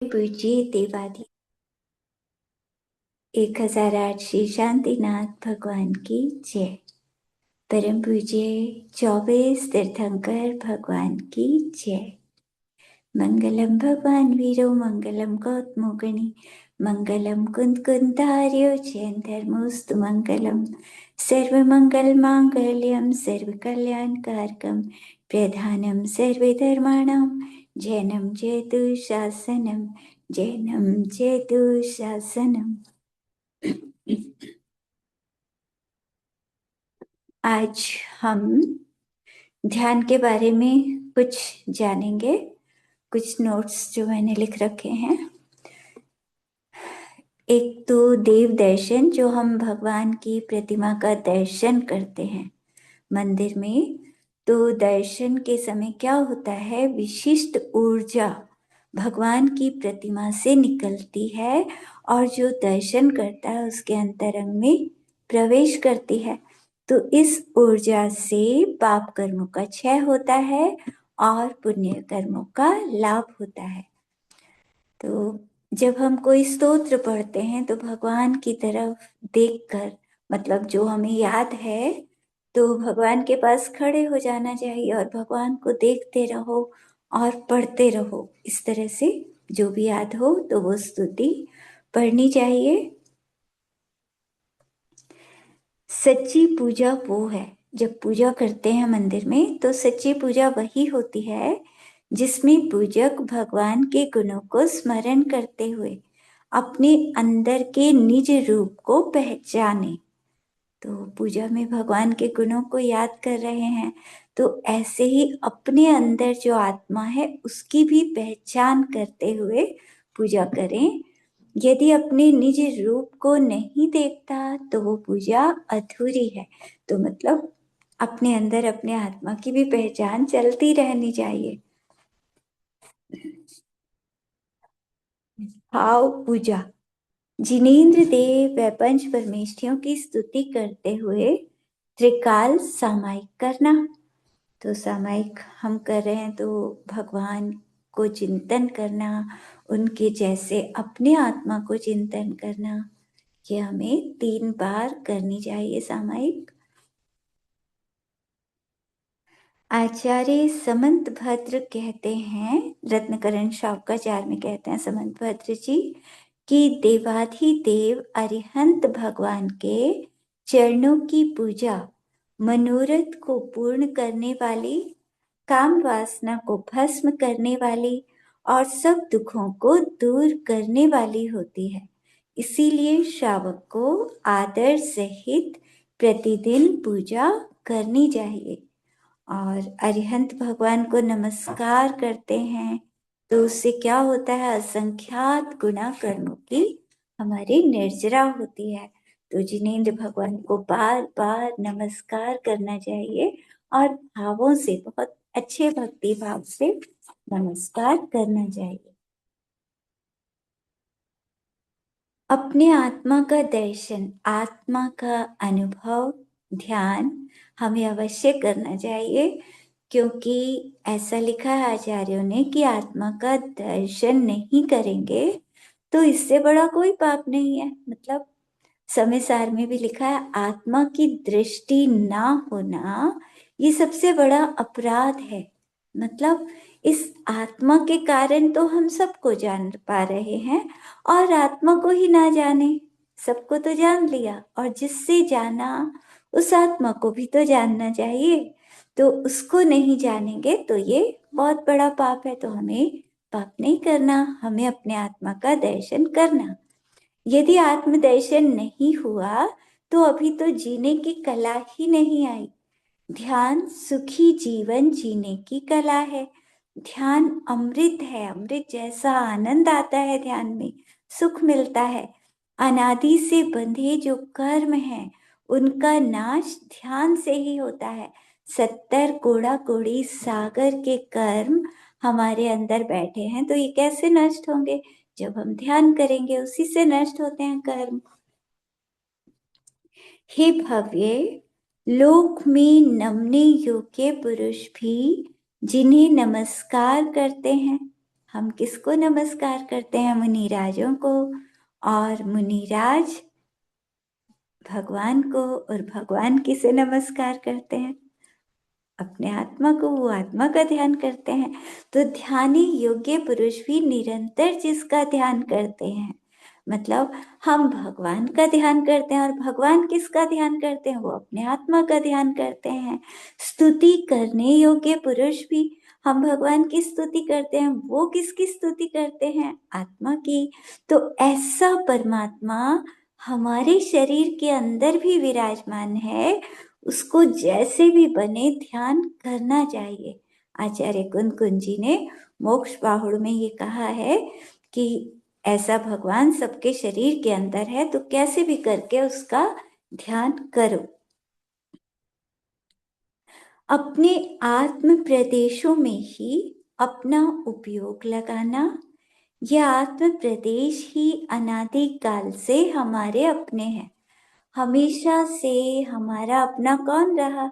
पूज्य देवादि 1008 श्री शांतिनाथ भगवान की जय। परम पूज्य 24 तीर्थंकर भगवान की जय। मंगलम भगवान वीरो मंगलम गौतमोगणी मंगलम कुंद कुंदार्यो जैन धर्मोस्तु मंगलम सर्वमंगल मांगल्यम सर्वकल्याणकारकम प्रधानम सर्वधर्माणां जैनम जयतु शासनम जैनम जयतु शासनम। आज हम ध्यान के बारे में कुछ जानेंगे। कुछ नोट्स जो मैंने लिख रखे हैं। एक तो देव दर्शन, जो हम भगवान की प्रतिमा का दर्शन करते हैं मंदिर में, तो दर्शन के समय क्या होता है, विशिष्ट ऊर्जा भगवान की प्रतिमा से निकलती है और जो दर्शन करता है उसके अंतरंग में प्रवेश करती है। तो इस ऊर्जा से पाप कर्मों का क्षय होता है और पुण्य कर्मों का लाभ होता है। तो जब हम कोई स्तोत्र पढ़ते हैं तो भगवान की तरफ देखकर, मतलब जो हमें याद है, तो भगवान के पास खड़े हो जाना चाहिए और भगवान को देखते रहो और पढ़ते रहो। इस तरह से जो भी याद हो तो वो स्तुति पढ़नी चाहिए। सच्ची पूजा वो है, जब पूजा करते हैं मंदिर में तो सच्ची पूजा वही होती है जिसमें पूजक भगवान के गुणों को स्मरण करते हुए अपने अंदर के निज रूप को पहचाने। तो पूजा में भगवान के गुणों को याद कर रहे हैं, तो ऐसे ही अपने अंदर जो आत्मा है उसकी भी पहचान करते हुए पूजा करें। यदि अपने निज रूप को नहीं देखता तो वो पूजा अधूरी है। तो मतलब अपने अंदर अपने आत्मा की भी पहचान चलती रहनी चाहिए। भाव पूजा। जिनेन्द्र देव व पंच परमेष्ठियों की स्तुति करते हुए त्रिकाल सामायिक करना। तो सामायिक हम कर रहे हैं तो भगवान को चिंतन करना, उनके जैसे अपने आत्मा को चिंतन करना, ये हमें 3 बार करनी चाहिए सामायिक। आचार्य समंत भद्र कहते हैं, रत्नकरण शावकाचार्य में कहते हैं समंत भद्र जी, कि देवाधिदेव अरिहंत भगवान के चरणों की पूजा मनोरथ को पूर्ण करने वाली, काम वासना को भस्म करने वाली और सब दुखों को दूर करने वाली होती है। इसीलिए श्रावक को आदर सहित प्रतिदिन पूजा करनी चाहिए। और अरिहंत भगवान को नमस्कार करते हैं तो उससे क्या होता है, असंख्यात गुना कर्मों की हमारी निर्जरा होती है। तो जिनेंद्र भगवान को बार बार नमस्कार करना चाहिए और भावों से, बहुत अच्छे भक्ति भाव से नमस्कार करना चाहिए। अपने आत्मा का दर्शन, आत्मा का अनुभव, ध्यान हमें अवश्य करना चाहिए, क्योंकि ऐसा लिखा है आचार्यों ने कि आत्मा का दर्शन नहीं करेंगे तो इससे बड़ा कोई पाप नहीं है। मतलब समय सार में भी लिखा है, आत्मा की दृष्टि ना होना ये सबसे बड़ा अपराध है। मतलब इस आत्मा के कारण तो हम सबको जान पा रहे हैं, और आत्मा को ही ना जाने, सबको तो जान लिया, और जिससे जाना उस आत्मा को भी तो जानना चाहिए। तो उसको नहीं जानेंगे तो ये बहुत बड़ा पाप है। तो हमें पाप नहीं करना, हमें अपने आत्मा का दर्शन करना। यदि आत्मदर्शन नहीं हुआ तो अभी तो जीने की कला ही नहीं आई। ध्यान सुखी जीवन जीने की कला है। ध्यान अमृत है, अमृत जैसा आनंद आता है ध्यान में, सुख मिलता है। अनादि से बंधे जो कर्म हैं उनका नाश ध्यान से ही होता है। 70 कोड़ा कोड़ी सागर के कर्म हमारे अंदर बैठे हैं, तो ये कैसे नष्ट होंगे, जब हम ध्यान करेंगे उसी से नष्ट होते हैं कर्म। हे भव्य, लोक में नमने योग्य पुरुष भी जिन्हें नमस्कार करते हैं, हम किसको नमस्कार करते हैं? मुनिराजों को, और मुनिराज भगवान को, और भगवान किसे नमस्कार करते हैं? अपने आत्मा को, वो आत्मा का ध्यान करते हैं। तो ध्यानी योग्य पुरुष भी निरंतर जिसका ध्यान करते हैं, मतलब हम भगवान का ध्यान करते हैं, और भगवान किसका ध्यान करते हैं? वो अपने आत्मा का ध्यान करते हैं। स्तुति करने योग्य पुरुष भी, हम भगवान की स्तुति करते हैं, वो किसकी स्तुति करते हैं? आत्मा की। तो ऐसा परमात्मा हमारे शरीर के अंदर भी विराजमान है, उसको जैसे भी बने ध्यान करना चाहिए। आचार्य कुंद कुंज जी ने मोक्ष बाहुड़ में ये कहा है कि ऐसा भगवान सबके शरीर के अंदर है, तो कैसे भी करके उसका ध्यान करो। अपने आत्म प्रदेशों में ही अपना उपयोग लगाना। यह आत्म प्रदेश ही अनादि काल से हमारे अपने हैं। हमेशा से हमारा अपना कौन रहा?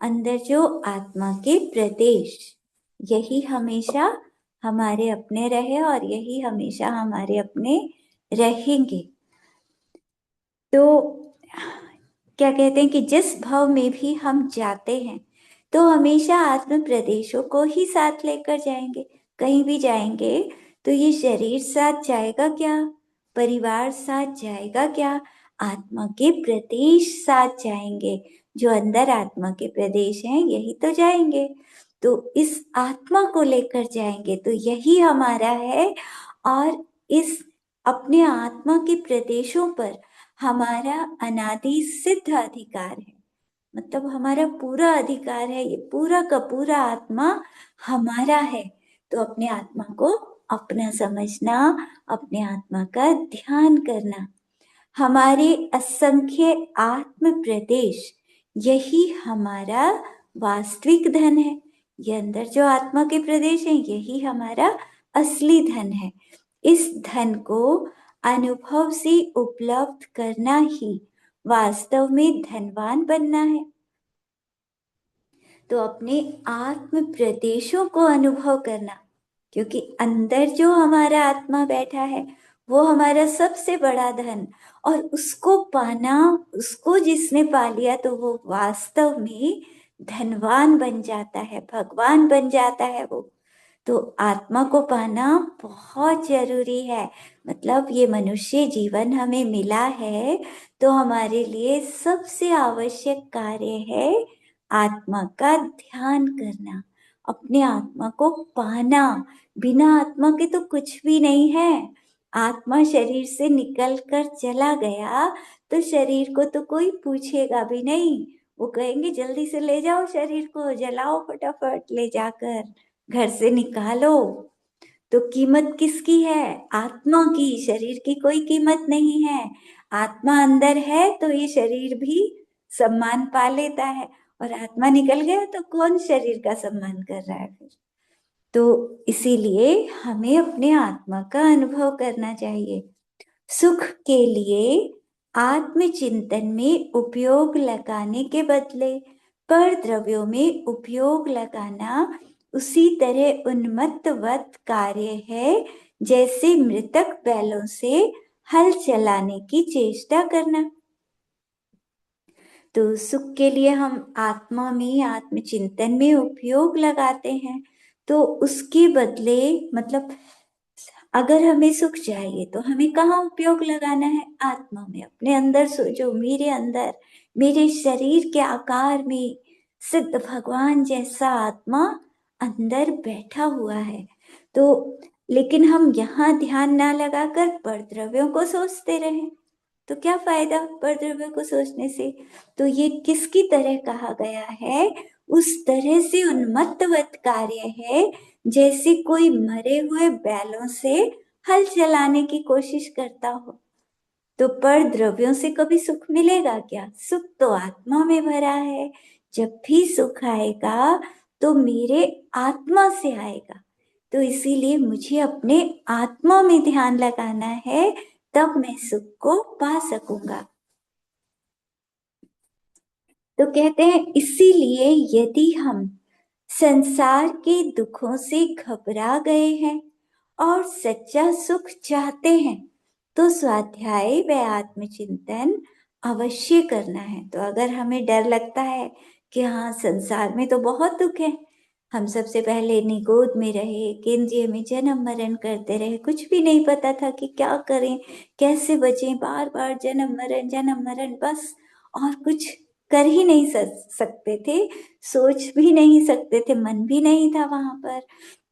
अंदर जो आत्मा के प्रदेश, यही हमेशा हमारे अपने रहे, और यही हमेशा हमारे अपने रहेंगे। तो क्या कहते हैं कि जिस भाव में भी हम जाते हैं, तो हमेशा आत्म प्रदेशों को ही साथ लेकर जाएंगे। कहीं भी जाएंगे तो ये शरीर साथ जाएगा क्या? परिवार साथ जाएगा क्या? आत्मा के प्रदेश साथ जाएंगे। जो अंदर आत्मा के प्रदेश हैं, यही तो जाएंगे। तो इस आत्मा को लेकर जाएंगे, तो यही हमारा है। और इस अपने आत्मा के प्रदेशों पर हमारा अनादि सिद्ध अधिकार है, मतलब हमारा पूरा अधिकार है। ये पूरा का पूरा आत्मा हमारा है। तो अपने आत्मा को अपना समझना, अपने आत्मा का ध्यान करना। हमारे असंख्य आत्म प्रदेश, यही हमारा वास्तविक धन है। ये अंदर जो आत्मा के प्रदेश हैं, यही हमारा असली धन है। इस धन को अनुभव से उपलब्ध करना ही वास्तव में धनवान बनना है। तो अपने आत्म प्रदेशों को अनुभव करना, क्योंकि अंदर जो हमारा आत्मा बैठा है, वो हमारा सबसे बड़ा धन। और उसको पाना, उसको जिसने पा लिया, तो वो वास्तव में धनवान बन जाता है, भगवान बन जाता है वो। तो आत्मा को पाना बहुत जरूरी है। मतलब ये मनुष्य जीवन हमें मिला है, तो हमारे लिए सबसे आवश्यक कार्य है आत्मा का ध्यान करना, अपने आत्मा को पाना। बिना आत्मा के तो कुछ भी नहीं है। आत्मा शरीर से निकल कर चला गया, तो शरीर को तो कोई पूछेगा भी नहीं। वो कहेंगे जल्दी से ले जाओ, शरीर को जलाओ, फटाफट ले जाकर घर से निकालो। तो कीमत किसकी है? आत्मा की। शरीर की कोई कीमत नहीं है। आत्मा अंदर है तो ये शरीर भी सम्मान पा लेता है, और आत्मा निकल गया तो कौन शरीर का सम्मान कर रहा है फिर? तो इसीलिए हमें अपने आत्मा का अनुभव करना चाहिए। सुख के लिए आत्मचिंतन में उपयोग लगाने के बदले पर द्रव्यों में उपयोग लगाना उसी तरह उन्मत्तवत कार्य है जैसे मृतक बैलों से हल चलाने की चेष्टा करना। तो सुख के लिए हम आत्मा में, आत्मचिंतन में उपयोग लगाते हैं, तो उसके बदले, मतलब अगर हमें सुख चाहिए तो हमें कहाँ उपयोग लगाना है? आत्मा में, अपने अंदर। जो मेरे अंदर, मेरे शरीर के आकार में सिद्ध भगवान जैसा आत्मा अंदर बैठा हुआ है। तो लेकिन हम यहाँ ध्यान ना लगाकर परद्रव्यों को सोचते रहें, तो क्या फायदा परद्रव्यों को सोचने से? तो ये किसकी तरह कहा गया है? उस तरह से उन्मत्तवत कार्य है जैसे कोई मरे हुए बैलों से हल चलाने की कोशिश करता हो। तो पर द्रव्यों से कभी सुख मिलेगा क्या? सुख तो आत्मा में भरा है। जब भी सुख आएगा तो मेरे आत्मा से आएगा। तो इसीलिए मुझे अपने आत्मा में ध्यान लगाना है, तब मैं सुख को पा सकूंगा। तो कहते हैं इसीलिए यदि हम संसार के दुखों से घबरा गए हैं और सच्चा सुख चाहते हैं तो स्वाध्याय व आत्मचिंतन अवश्य करना है। तो अगर हमें डर लगता है कि हाँ, संसार में तो बहुत दुख है, हम सबसे पहले निगोद में रहे, केंद्रीय में जन्म मरण करते रहे, कुछ भी नहीं पता था कि क्या करें, कैसे बचें, बार बार जन्म मरण बस, और कुछ कर ही नहीं सकते थे, सोच भी नहीं सकते थे, मन भी नहीं था वहां पर।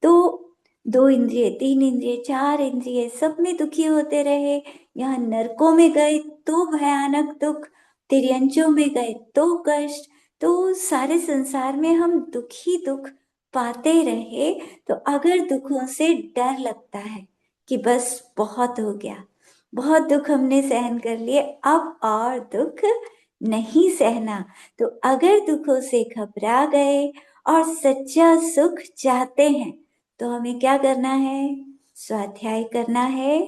तो 2 इंद्रिय, 3 इंद्रिय, 4 इंद्रिय, सब में दुखी होते रहे। यहाँ नरकों में गए तो भयानक दुख, तिर्यंचों में गए तो कष्ट, तो सारे संसार में हम दुख ही दुख पाते रहे। तो अगर दुखों से डर लगता है कि बस बहुत हो गया, बहुत दुख हमने सहन कर लिए, अब और दुख नहीं सहना, तो अगर दुखों से घबरा गए और सच्चा सुख चाहते हैं तो हमें क्या करना है? स्वाध्याय करना है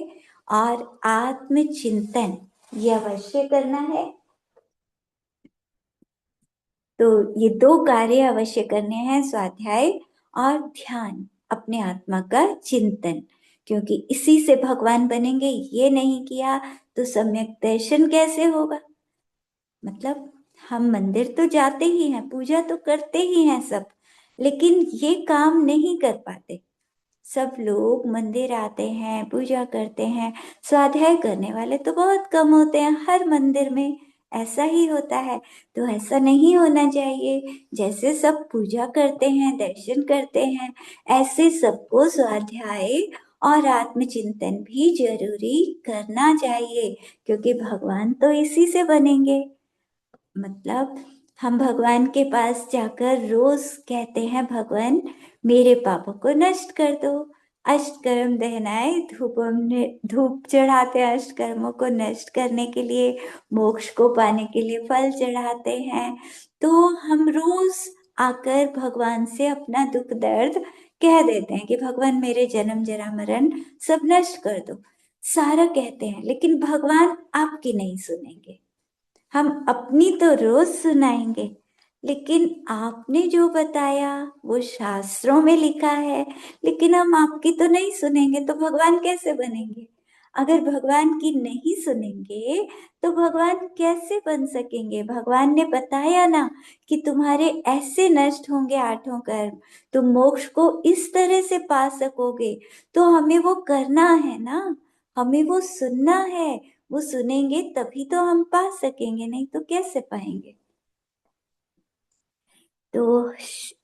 और आत्मचिंतन ये अवश्य करना है। तो ये 2 कार्य अवश्य करने हैं, स्वाध्याय और ध्यान, अपने आत्मा का चिंतन, क्योंकि इसी से भगवान बनेंगे। ये नहीं किया तो सम्यक दर्शन कैसे होगा? मतलब हम मंदिर तो जाते ही हैं, पूजा तो करते ही हैं सब, लेकिन ये काम नहीं कर पाते। सब लोग मंदिर आते हैं, पूजा करते हैं, स्वाध्याय करने वाले तो बहुत कम होते हैं। हर मंदिर में ऐसा ही होता है। तो ऐसा नहीं होना चाहिए। जैसे सब पूजा करते हैं, दर्शन करते हैं, ऐसे सबको स्वाध्याय और आत्मचिंतन भी जरूरी करना चाहिए, क्योंकि भगवान तो इसी से बनेंगे। मतलब हम भगवान के पास जाकर रोज कहते हैं, भगवान मेरे पापों को नष्ट कर दो। अष्टकर्म दहनाए धूप चढ़ाते हैं, अष्टकर्मों को नष्ट करने के लिए, मोक्ष को पाने के लिए फल चढ़ाते हैं। तो हम रोज आकर भगवान से अपना दुख दर्द कह देते हैं कि भगवान मेरे जन्म जरा मरण सब नष्ट कर दो, सारा कहते हैं, लेकिन भगवान आपकी नहीं सुनेंगे। हम अपनी तो रोज सुनाएंगे, लेकिन आपने जो बताया वो शास्त्रों में लिखा है, लेकिन हम आपकी तो नहीं सुनेंगे, तो भगवान कैसे बनेंगे? अगर भगवान की नहीं सुनेंगे तो भगवान कैसे बन सकेंगे? भगवान ने बताया ना कि तुम्हारे ऐसे नष्ट होंगे 8 कर्म, तुम मोक्ष को इस तरह से पा सकोगे। तो हमें वो करना है ना, हमें वो सुनना है। वो सुनेंगे तभी तो हम पा सकेंगे, नहीं तो कैसे पाएंगे? तो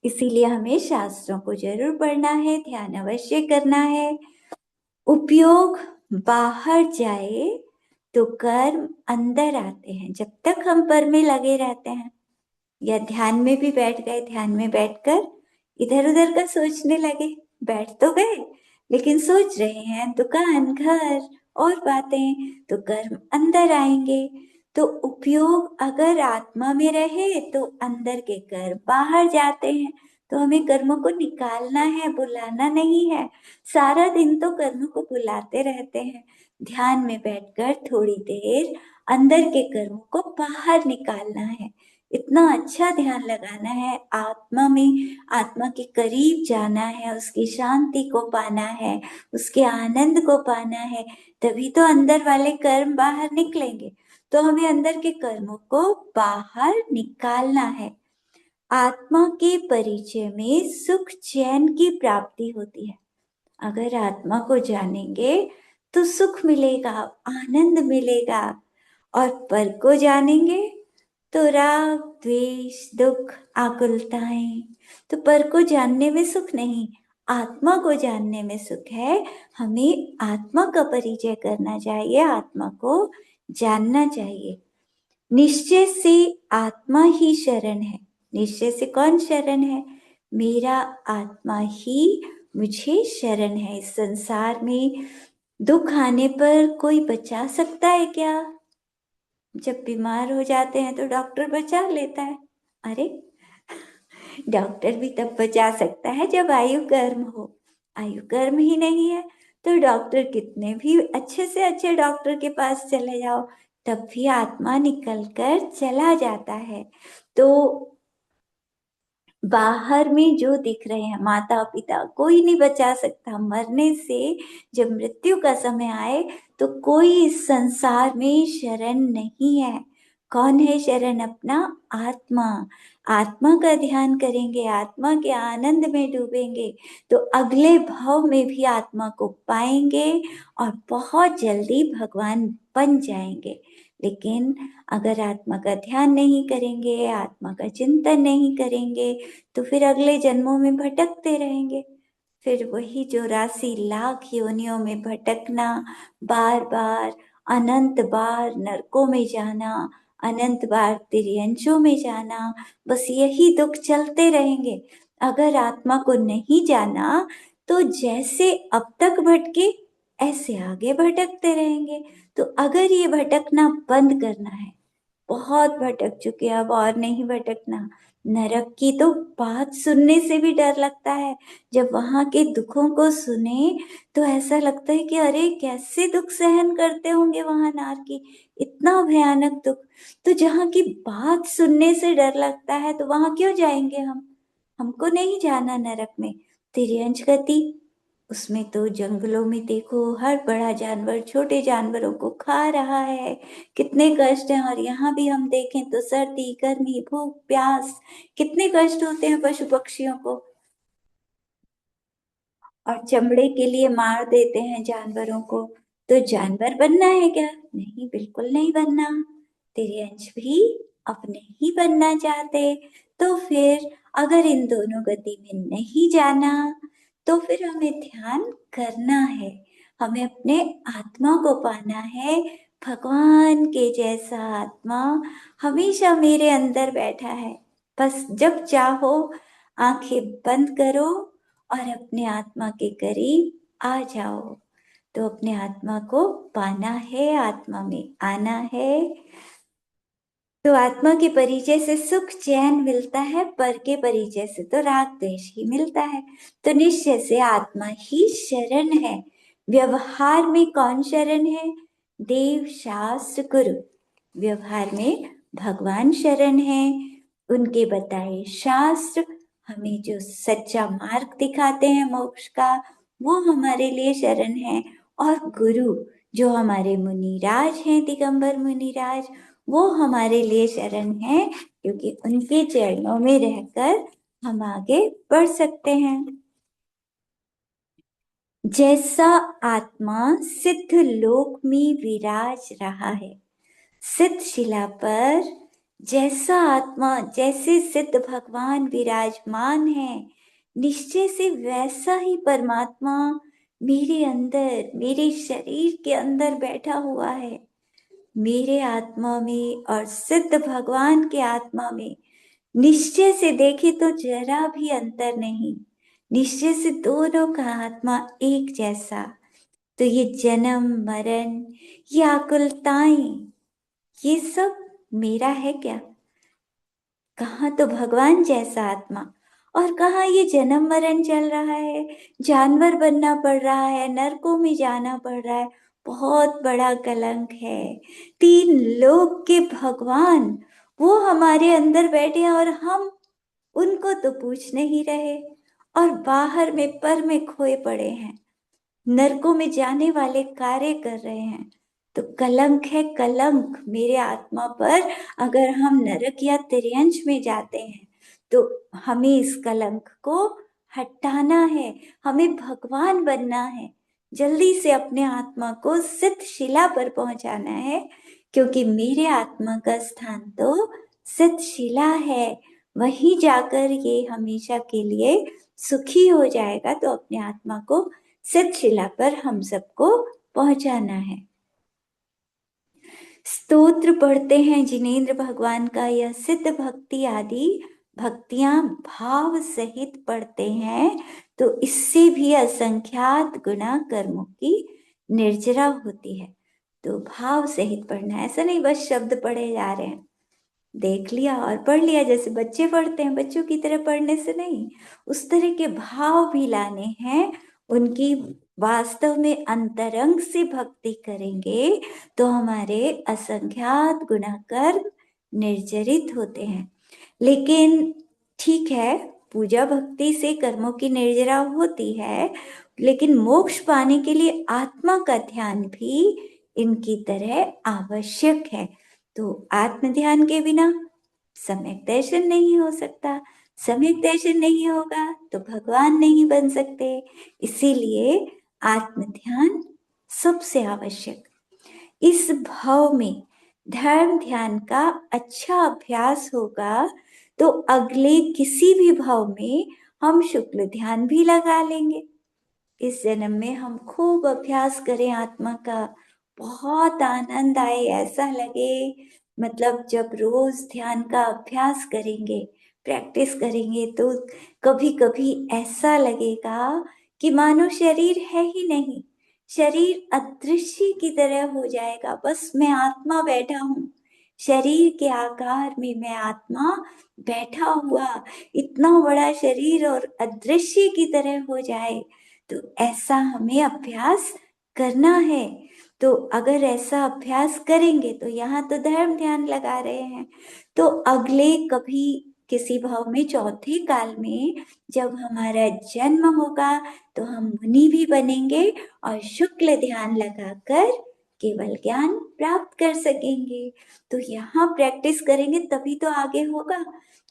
इसीलिए हमें शास्त्रों को जरूर पढ़ना है, ध्यान अवश्य करना है। उपयोग बाहर जाए तो कर्म अंदर आते हैं। जब तक हम पर में लगे रहते हैं या ध्यान में भी बैठ गए, ध्यान में बैठकर इधर उधर का सोचने लगे, बैठ तो गए लेकिन सोच रहे हैं दुकान, घर और बातें, तो कर्म अंदर आएंगे। तो उपयोग अगर आत्मा में रहे तो अंदर के कर्म बाहर जाते हैं। तो हमें कर्मों को निकालना है, बुलाना नहीं है। सारा दिन तो कर्मों को बुलाते रहते हैं। ध्यान में बैठकर थोड़ी देर अंदर के कर्मों को बाहर निकालना है। इतना अच्छा ध्यान लगाना है, आत्मा में, आत्मा के करीब जाना है, उसकी शांति को पाना है, उसके आनंद को पाना है, तभी तो अंदर वाले कर्म बाहर निकलेंगे। तो हमें अंदर के कर्मों को बाहर निकालना है। आत्मा के परिचय में सुख चैन की प्राप्ति होती है। अगर आत्मा को जानेंगे तो सुख मिलेगा, आनंद मिलेगा, और पर को जानेंगे तो राग, द्वेष, दुख, आकुलताएं। तो पर को जानने में सुख नहीं, आत्मा को जानने में सुख है। हमें आत्मा का परिचय करना चाहिए, आत्मा को जानना चाहिए। निश्चय से आत्मा ही शरण है। निश्चय से कौन शरण है? मेरा आत्मा ही मुझे शरण है। इस संसार में दुख आने पर कोई बचा सकता है क्या? जब बीमार हो जाते हैं तो डॉक्टर बचा लेता है। अरे, डॉक्टर भी तब बचा सकता है जब आयु कर्म हो। आयु कर्म ही नहीं है तो डॉक्टर कितने भी अच्छे से अच्छे डॉक्टर के पास चले जाओ, तब भी आत्मा निकल कर चला जाता है। तो बाहर में जो दिख रहे हैं माता पिता, कोई नहीं बचा सकता मरने से। जब मृत्यु का समय आए तो कोई इस संसार में शरण नहीं है। कौन है शरण? अपना आत्मा। आत्मा का ध्यान करेंगे, आत्मा के आनंद में डूबेंगे तो अगले भाव में भी आत्मा को पाएंगे और बहुत जल्दी भगवान बन जाएंगे। लेकिन अगर आत्मा का ध्यान नहीं करेंगे, आत्मा का चिंतन नहीं करेंगे तो फिर अगले जन्मों में भटकते रहेंगे। फिर वही 84 लाख योनियों में भटकना, बार बार अनंत बार नरकों में जाना, अनंत बार तिर्यंचों में जाना, बस यही दुख चलते रहेंगे। अगर आत्मा को नहीं जाना तो जैसे अब तक भटके ऐसे आगे भटकते रहेंगे। तो अगर ये भटकना बंद करना है, बहुत भटक चुके अब और नहीं भटकना। नरक की तो बात सुनने से भी डर लगता है। जब वहां के दुखों को सुने तो ऐसा लगता है कि अरे कैसे दुख सहन करते होंगे वहां नारकी, इतना भयानक दुख। तो जहाँ की बात सुनने से डर लगता है तो वहां क्यों जाएंगे हम? हमको नहीं जाना नरक में। तिर्यंच गति, उसमें तो जंगलों में देखो हर बड़ा जानवर छोटे जानवरों को खा रहा है, कितने कष्ट हैं। और यहाँ भी हम देखें तो सर्दी गर्मी भूख प्यास, कितने कष्ट होते हैं पशु पक्षियों को। और चमड़े के लिए मार देते हैं जानवरों को। तो जानवर बनना है क्या? नहीं, बिल्कुल नहीं बनना। तेरे अंश भी अपने ही बनना चाहते। तो फिर अगर इन दोनों गति में नहीं जाना तो फिर हमें ध्यान करना है। हमें अपने आत्मा को पाना है। भगवान के जैसा आत्मा हमेशा मेरे अंदर बैठा है। बस जब चाहो आंखें बंद करो और अपने आत्मा के करीब आ जाओ। तो अपने आत्मा को पाना है, आत्मा में आना है। तो आत्मा के परिचय से सुख चैन मिलता है, पर के परिचय से तो राग द्वेष ही मिलता है। तो निश्चय से आत्मा ही शरण है। व्यवहार में कौन शरण है? देव शास्त्र गुरु। व्यवहार में भगवान शरण है। उनके बताए शास्त्र हमें जो सच्चा मार्ग दिखाते हैं मोक्ष का, वो हमारे लिए शरण है। और गुरु जो हमारे मुनिराज हैं, दिगंबर मुनिराज, वो हमारे लिए शरण है, क्योंकि उनके चरणों में रहकर हम आगे बढ़ सकते हैं। जैसा आत्मा सिद्ध लोक में विराज रहा है, सिद्ध शिला पर जैसा आत्मा, जैसे सिद्ध भगवान विराजमान है, निश्चय से वैसा ही परमात्मा मेरे अंदर, मेरे शरीर के अंदर बैठा हुआ है। मेरे आत्मा में और सिद्ध भगवान के आत्मा में निश्चय से देखे तो जरा भी अंतर नहीं। निश्चय से दोनों का आत्मा एक जैसा। तो ये जन्म मरण, ये आकुलताएं, ये सब मेरा है क्या? कहाँ तो भगवान जैसा आत्मा, और कहाँ ये जन्म मरण चल रहा है, जानवर बनना पड़ रहा है, नरकों में जाना पड़ रहा है। बहुत बड़ा कलंक है। 3 लोक के भगवान वो हमारे अंदर बैठे हैं और हम उनको तो पूछ नहीं रहे, और बाहर में पर में खोए पड़े हैं, नरकों में जाने वाले कार्य कर रहे हैं। तो कलंक है, कलंक मेरे आत्मा पर। अगर हम नरक या तिर्यंच में जाते हैं तो हमें इस कलंक को हटाना है, हमें भगवान बनना है। जल्दी से अपने आत्मा को सिद्ध शिला पर पहुंचाना है, क्योंकि मेरे आत्मा का स्थान तो सिद्ध शिला है। वहीं जाकर ये हमेशा के लिए सुखी हो जाएगा। तो अपने आत्मा को सिद्ध शिला पर हम सबको पहुंचाना है। स्तोत्र पढ़ते हैं जिनेंद्र भगवान का, यह सिद्ध भक्ति आदि भक्तियां भाव सहित पढ़ते हैं तो इससे भी असंख्यात गुना कर्मों की निर्जरा होती है। तो भाव सहित पढ़ना है, ऐसा नहीं बस शब्द पढ़े जा रहे हैं, देख लिया और पढ़ लिया जैसे बच्चे पढ़ते हैं, बच्चों की तरह पढ़ने से नहीं, उस तरह के भाव भी लाने हैं। उनकी वास्तव में अंतरंग से भक्ति करेंगे तो हमारे असंख्यात गुणा कर्म निर्जरित होते हैं। लेकिन ठीक है, पूजा भक्ति से कर्मों की निर्जरा होती है, लेकिन मोक्ष पाने के लिए आत्मा का ध्यान भी इनकी तरह आवश्यक है। तो आत्म ध्यान के बिना सम्यक दर्शन नहीं हो सकता, सम्यक दर्शन नहीं होगा तो भगवान नहीं बन सकते। इसीलिए आत्म ध्यान सबसे आवश्यक। इस भाव में धर्म ध्यान का अच्छा अभ्यास होगा तो अगले किसी भी भाव में हम शुक्ल ध्यान भी लगा लेंगे। इस जन्म में हम खूब अभ्यास करें आत्मा का, बहुत आनंद आए, ऐसा लगे मतलब जब रोज ध्यान का अभ्यास करेंगे, प्रैक्टिस करेंगे तो कभी कभी ऐसा लगेगा कि मानो शरीर है ही नहीं, शरीर अदृश्य की तरह हो जाएगा, बस मैं आत्मा बैठा हूँ, शरीर के आकार में मैं आत्मा बैठा हुआ, इतना बड़ा शरीर और अदृश्य की तरह हो जाए। तो ऐसा हमें अभ्यास करना है। तो अगर ऐसा अभ्यास करेंगे तो यहाँ तो धर्म ध्यान लगा रहे हैं, तो अगले कभी किसी भाव में चौथे काल में जब हमारा जन्म होगा तो हम मुनि भी बनेंगे और शुक्ल ध्यान लगाकर केवल ज्ञान प्राप्त कर सकेंगे। तो यहाँ प्रैक्टिस करेंगे तभी तो आगे होगा,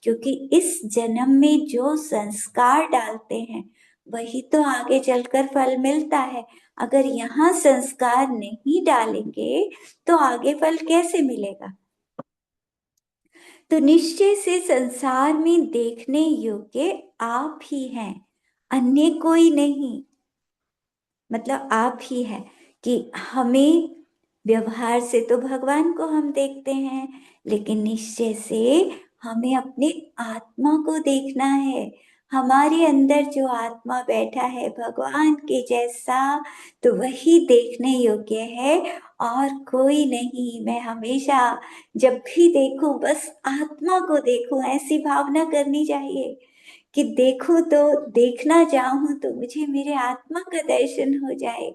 क्योंकि इस जन्म में जो संस्कार डालते हैं वही तो आगे चलकर फल मिलता है। अगर यहाँ संस्कार नहीं डालेंगे तो आगे फल कैसे मिलेगा। तो निश्चय से संसार में देखने योग्य आप ही हैं, अन्य कोई नहीं। मतलब आप ही है कि हमें व्यवहार से तो भगवान को हम देखते हैं, लेकिन निश्चय से हमें अपने आत्मा को देखना है। हमारे अंदर जो आत्मा बैठा है भगवान के जैसा, तो वही देखने योग्य है और कोई नहीं। मैं हमेशा जब भी देखूं बस आत्मा को देखूं, ऐसी भावना करनी चाहिए कि देखूं तो देखना चाहूं तो मुझे मेरे आत्मा का दर्शन हो जाए।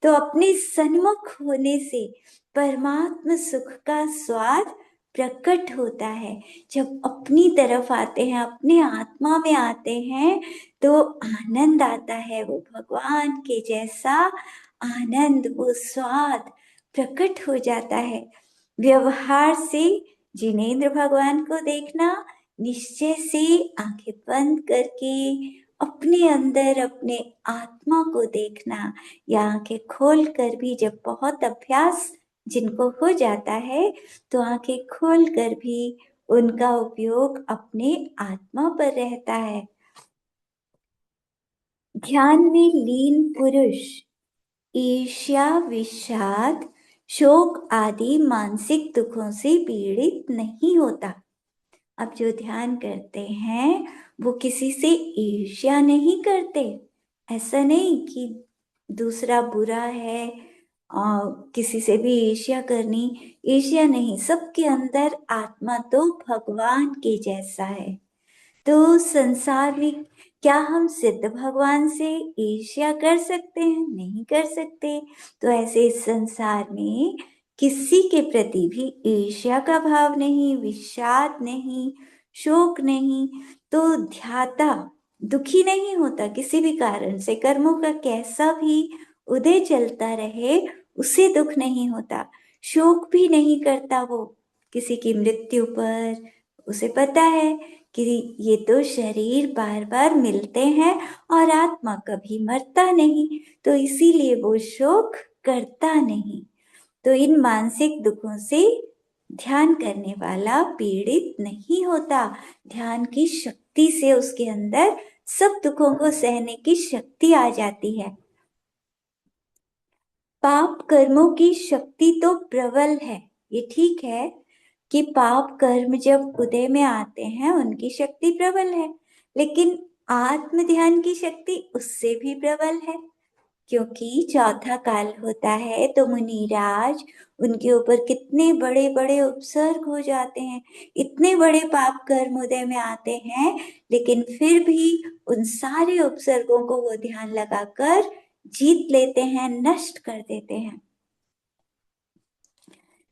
तो अपने सन्मुख होने से परमात्म सुख का स्वाद प्रकट होता है। जब अपनी तरफ आते हैं, अपने आत्मा में आते हैं तो आनंद आता है, वो भगवान के जैसा आनंद, वो स्वाद प्रकट हो जाता है। व्यवहार से जिनेंद्र भगवान को देखना, निश्चय से आंखें बंद करके अपने अंदर अपने आत्मा को देखना, या आंखें खोल कर भी जब बहुत अभ्यास जिनको हो जाता है तो आंखें खोल कर भी उनका उपयोग अपने आत्मा पर रहता है। ध्यान में लीन पुरुष ईर्ष्या, विषाद, शोक आदि मानसिक दुखों से पीड़ित नहीं होता। अब जो ध्यान करते हैं वो किसी से ईर्ष्या नहीं करते। ऐसा नहीं कि दूसरा बुरा है और किसी से भी ईर्ष्या करनी, ईर्ष्या नहीं, सबके अंदर आत्मा तो भगवान के जैसा है। तो संसार में क्या हम सिद्ध भगवान से ईर्ष्या कर सकते हैं? नहीं कर सकते। तो ऐसे इस संसार में किसी के प्रति भी ईर्ष्या का भाव नहीं, विषाद नहीं, शोक नहीं, तो ध्याता दुखी नहीं होता किसी भी कारण से। कर्मों का कैसा भी उदय चलता रहे उसे दुख नहीं होता, शोक भी नहीं करता वो किसी की मृत्यु पर। उसे पता है कि ये तो शरीर बार बार मिलते हैं और आत्मा कभी मरता नहीं, तो इसीलिए वो शोक करता नहीं। तो इन मानसिक दुखों से ध्यान करने वाला पीड़ित नहीं होता। ध्यान की शक्ति से उसके अंदर सब दुखों को सहने की शक्ति आ जाती है। पाप कर्मों की शक्ति तो प्रबल है, ये ठीक है कि पाप कर्म जब उदय में आते हैं उनकी शक्ति प्रबल है, लेकिन आत्म ध्यान की शक्ति उससे भी प्रबल है। क्योंकि चौथा काल होता है तो मुनिराज, उनके ऊपर कितने बड़े बड़े उपसर्ग हो जाते हैं, इतने बड़े पाप कर्म उदय में आते हैं, लेकिन फिर भी उन सारे उपसर्गों को वो ध्यान लगाकर जीत लेते हैं, नष्ट कर देते हैं।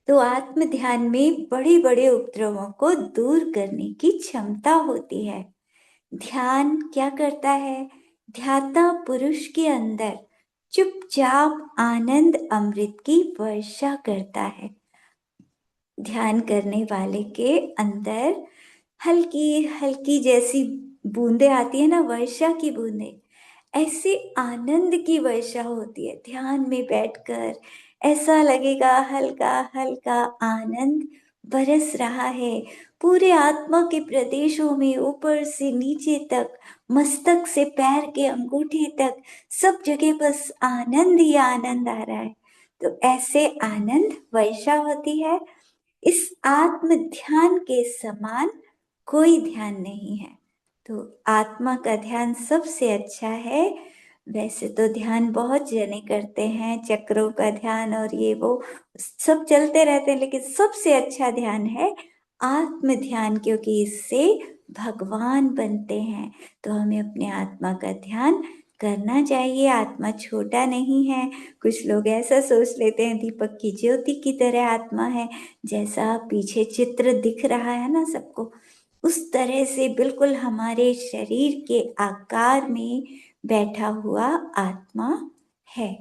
तो आत्म ध्यान में बड़े बड़े उपद्रवों को दूर करने की क्षमता होती है। ध्यान क्या करता है? ध्याता पुरुष के अंदर चुपचाप आनंद अमृत की वर्षा करता है। ध्यान करने वाले के अंदर हल्की हल्की जैसी बूंदे आती है ना, वर्षा की बूंदे, ऐसे आनंद की वर्षा होती है। ध्यान में बैठकर ऐसा लगेगा हल्का हल्का आनंद बरस रहा है पूरे आत्मा के प्रदेशों में, ऊपर से नीचे तक, मस्तक से पैर के अंगूठे तक, सब जगह बस आनंद ही आनंद आ रहा है। तो ऐसे आनंद वर्षा होती है। इस आत्म ध्यान के समान कोई ध्यान नहीं है। तो आत्मा का ध्यान सबसे अच्छा है। वैसे तो ध्यान बहुत जने करते हैं, चक्रों का ध्यान और ये वो सब चलते रहते हैं, लेकिन सबसे अच्छा ध्यान है आत्म ध्यान, क्योंकि इससे भगवान बनते हैं। तो हमें अपने आत्मा का ध्यान करना चाहिए। आत्मा छोटा नहीं है। कुछ लोग ऐसा सोच लेते हैं दीपक की ज्योति की तरह आत्मा है, जैसा पीछे चित्र दिख रहा है ना सबको, उस तरह से बिल्कुल हमारे शरीर के आकार में बैठा हुआ आत्मा है।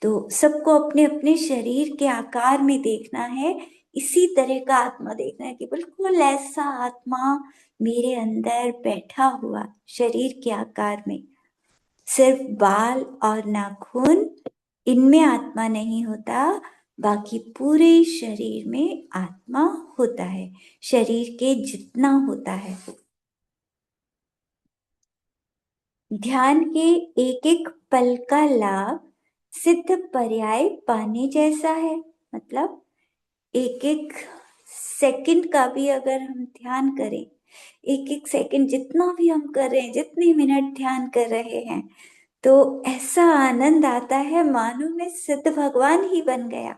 तो सबको अपने अपने शरीर के आकार में देखना है, इसी तरह का आत्मा देखना है कि बिल्कुल ऐसा आत्मा मेरे अंदर बैठा हुआ शरीर के आकार में। सिर्फ बाल और नाखून, इनमें आत्मा नहीं होता, बाकी पूरे शरीर में आत्मा होता है, शरीर के जितना होता है। ध्यान के एक एक पल का लाभ सिद्ध पर्याय पाने जैसा है। मतलब एक एक सेकंड का भी अगर हम ध्यान करें, एक एक सेकंड जितना भी हम कर रहे हैं, जितने मिनट ध्यान कर रहे हैं, तो ऐसा आनंद आता है मानो मैं सिद्ध भगवान ही बन गया।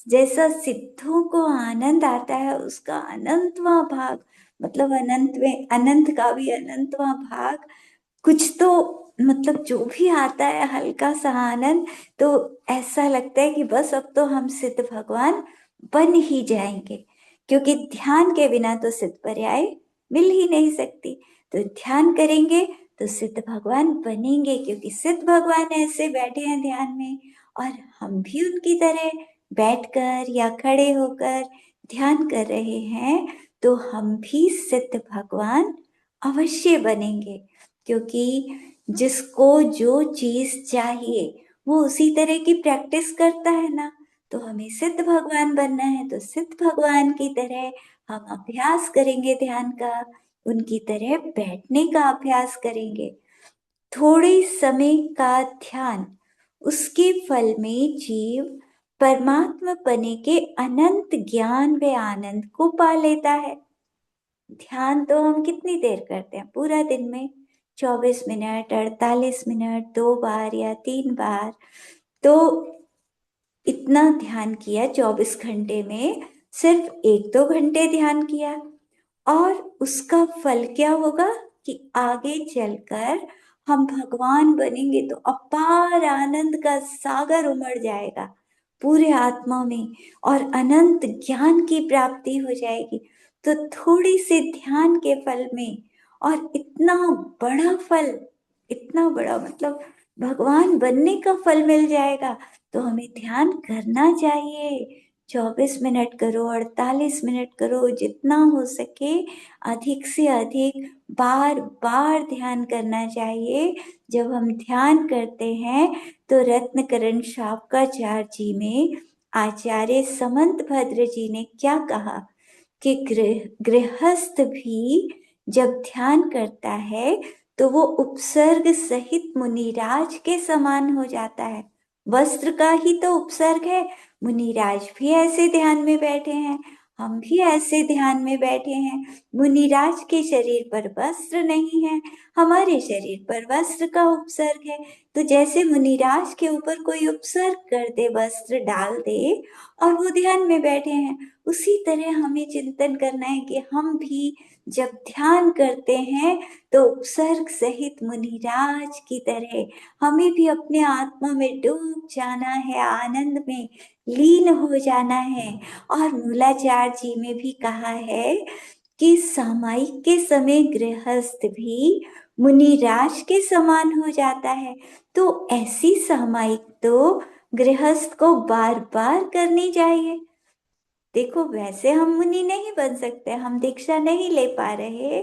जैसा सिद्धों को आनंद आता है, उसका अनंतवां भाग, मतलब अनंत में अनंत का भी अनंतवां भाग, कुछ तो मतलब जो भी आता है हल्का सा आनंद, तो ऐसा लगता है कि बस अब तो हम सिद्ध भगवान बन ही जाएंगे। क्योंकि ध्यान के बिना तो सिद्ध पर्याय मिल ही नहीं सकती। तो ध्यान करेंगे तो सिद्ध भगवान बनेंगे, क्योंकि सिद्ध भगवान ऐसे बैठे हैं ध्यान में, और हम भी उनकी तरह बैठकर या खड़े होकर ध्यान कर रहे हैं, तो हम भी सिद्ध भगवान अवश्य बनेंगे। क्योंकि जिसको जो चीज चाहिए वो उसी तरह की प्रैक्टिस करता है ना। तो हमें सिद्ध भगवान बनना है, तो सिद्ध भगवान की तरह हम अभ्यास करेंगे ध्यान का, उनकी तरह बैठने का अभ्यास करेंगे। थोड़े समय का ध्यान, उसके फल में जीव परमात्मा पने के अनंत ज्ञान व आनंद को पा लेता है। ध्यान तो हम कितनी देर करते हैं पूरा दिन में? 24 मिनट, 48 मिनट, 2 बार या 3 बार। तो इतना ध्यान किया 24 घंटे में, सिर्फ 1-2 घंटे ध्यान किया, और उसका फल क्या होगा कि आगे चलकर हम भगवान बनेंगे, तो अपार आनंद का सागर उमड़ जाएगा पूरे आत्मा में, और अनंत ज्ञान की प्राप्ति हो जाएगी। तो थोड़ी से ध्यान के फल में और इतना बड़ा फल, इतना बड़ा मतलब भगवान बनने का फल मिल जाएगा। तो हमें ध्यान करना चाहिए। 24 मिनट करो, 48 मिनट करो, जितना हो सके अधिक से अधिक बार बार ध्यान करना चाहिए। जब हम ध्यान करते हैं तो रत्नकरण शावकाचार्य जी में आचार्य समंत भद्र जी ने क्या कहा कि गृहस्थ भी जब ध्यान करता है तो वो उपसर्ग सहित मुनिराज के समान हो जाता है। वस्त्र का ही तो उपसर्ग है। मुनिराज भी ऐसे ध्यान में बैठे हैं, हम भी ऐसे ध्यान में बैठे हैं। मुनिराज के शरीर पर वस्त्र नहीं है, हमारे शरीर पर वस्त्र का उपसर्ग है। तो जैसे मुनिराज के ऊपर कोई उपसर्ग कर दे, वस्त्र डाल दे, और वो ध्यान में बैठे हैं, उसी तरह हमें चिंतन करना है कि हम भी जब ध्यान करते हैं तो उपसर्ग सहित मुनिराज की तरह हमें भी अपने आत्मा में डूब जाना है, आनंद में लीन हो जाना है। और मूलाचार्य जी में भी कहा है कि सामायिक के समय गृहस्थ भी मुनिराज के समान हो जाता है। तो ऐसी सामायिक तो गृहस्थ को बार बार करनी चाहिए। देखो, वैसे हम मुनि नहीं बन सकते, हम दीक्षा नहीं ले पा रहे,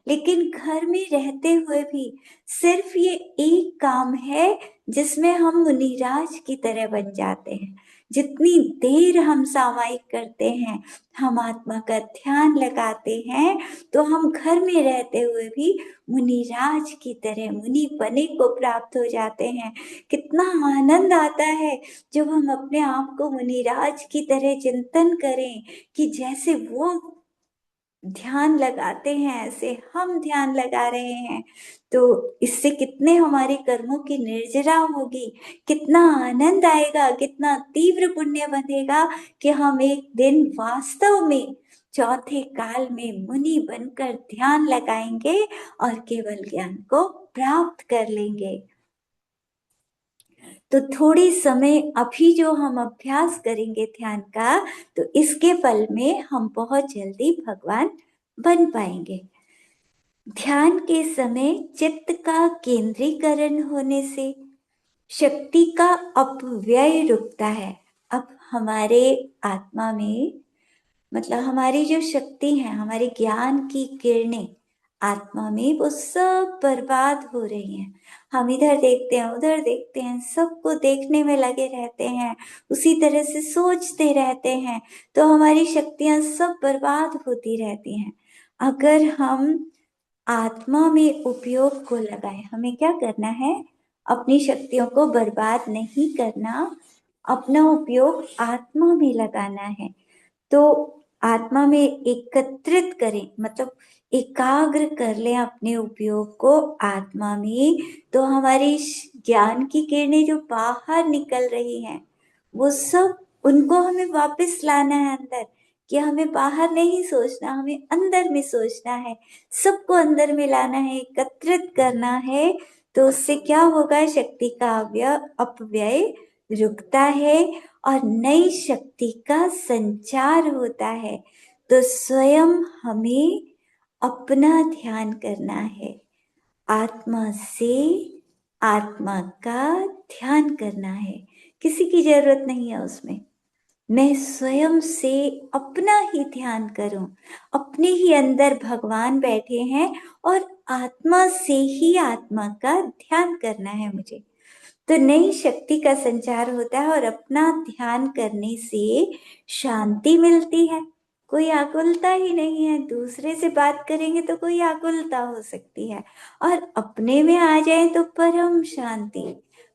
लेकिन घर में रहते हुए भी सिर्फ ये एक काम है जिसमें हम मुनिराज की तरह बन जाते हैं। जितनी देर हम सामायिक करते हैं, हम आत्मा का ध्यान लगाते हैं, तो हम घर में रहते हुए भी मुनिराज की तरह मुनि बने को प्राप्त हो जाते हैं। कितना आनंद आता है जब हम अपने आप को मुनिराज की तरह चिंतन करें कि जैसे वो ध्यान लगाते हैं ऐसे हम ध्यान लगा रहे हैं। तो इससे कितने हमारे कर्मों की निर्जरा होगी, कितना आनंद आएगा, कितना तीव्र पुण्य बनेगा कि हम एक दिन वास्तव में चौथे काल में मुनि बनकर ध्यान लगाएंगे और केवल ज्ञान को प्राप्त कर लेंगे। तो थोड़ी समय अभी जो हम अभ्यास करेंगे ध्यान का, तो इसके फल में हम बहुत जल्दी भगवान बन पाएंगे। ध्यान के समय चित्त का केंद्रीकरण होने से शक्ति का अपव्यय रुकता है। अब हमारे आत्मा में, मतलब हमारी जो शक्ति है, हमारे ज्ञान की किरणें आत्मा में, वो सब बर्बाद हो रही हैं। हम इधर देखते हैं, उधर देखते हैं, सबको देखने में लगे रहते हैं, उसी तरह से सोचते रहते हैं, तो हमारी शक्तियां सब बर्बाद होती रहती हैं। अगर हम आत्मा में उपयोग को लगाएं, हमें क्या करना है, अपनी शक्तियों को बर्बाद नहीं करना, अपना उपयोग आत्मा में लगाना है। तो आत्मा में एकत्रित करें, मतलब एकाग्र कर लें अपने उपयोग को आत्मा में, तो हमारी ज्ञान की किरणें जो बाहर निकल रही हैं, वो सब, उनको हमें वापस लाना है अंदर, कि हमें बाहर नहीं सोचना, हमें अंदर में सोचना है, सबको अंदर में लाना है, एकत्रित करना है। तो उससे क्या होगा, शक्ति का अपव्यय रुकता है और नई शक्ति का संचार होता है। तो स्वयं हमें अपना ध्यान करना है, आत्मा से आत्मा का ध्यान करना है, किसी की जरूरत नहीं है उसमें। मैं स्वयं से अपना ही ध्यान करूं, अपने ही अंदर भगवान बैठे हैं और आत्मा से ही आत्मा का ध्यान करना है मुझे। तो नई शक्ति का संचार होता है और अपना ध्यान करने से शांति मिलती है, कोई आकुलता ही नहीं है। दूसरे से बात करेंगे तो कोई आकुलता हो सकती है, और अपने में आ जाए तो परम शांति,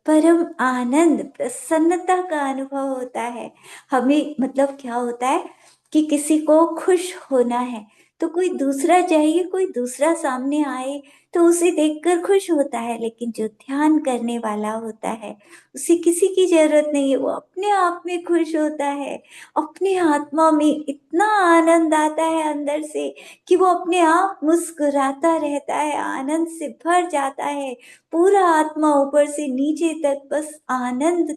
परम आनंद, प्रसन्नता का अनुभव होता है हमें। मतलब क्या होता है कि किसी को खुश होना है तो कोई दूसरा चाहिए, कोई दूसरा सामने आए तो उसे देखकर खुश होता है, लेकिन जो ध्यान करने वाला होता है उसे किसी की जरूरत नहीं है, वो अपने आप में खुश होता है। अपने आत्मा में इतना आनंद आता है अंदर से कि वो अपने आप मुस्कुराता रहता है, आनंद से भर जाता है, पूरा आत्मा ऊपर से नीचे तक बस आनंद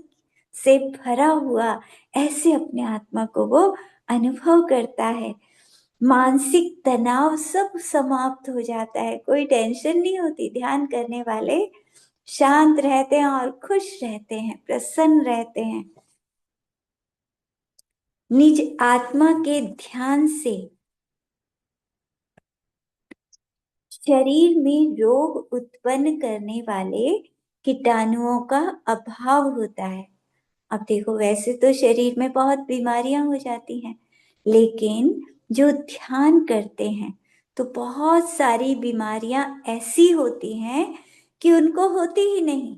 से भरा हुआ, ऐसे अपने आत्मा को वो अनुभव करता है। मानसिक तनाव सब समाप्त हो जाता है, कोई टेंशन नहीं होती। ध्यान करने वाले शांत रहते हैं और खुश रहते हैं, प्रसन्न रहते हैं। निज आत्मा के ध्यान से शरीर में रोग उत्पन्न करने वाले कीटाणुओं का अभाव होता है। अब देखो, वैसे तो शरीर में बहुत बीमारियां हो जाती हैं, लेकिन जो ध्यान करते हैं तो बहुत सारी बीमारियां ऐसी होती हैं कि उनको होती ही नहीं।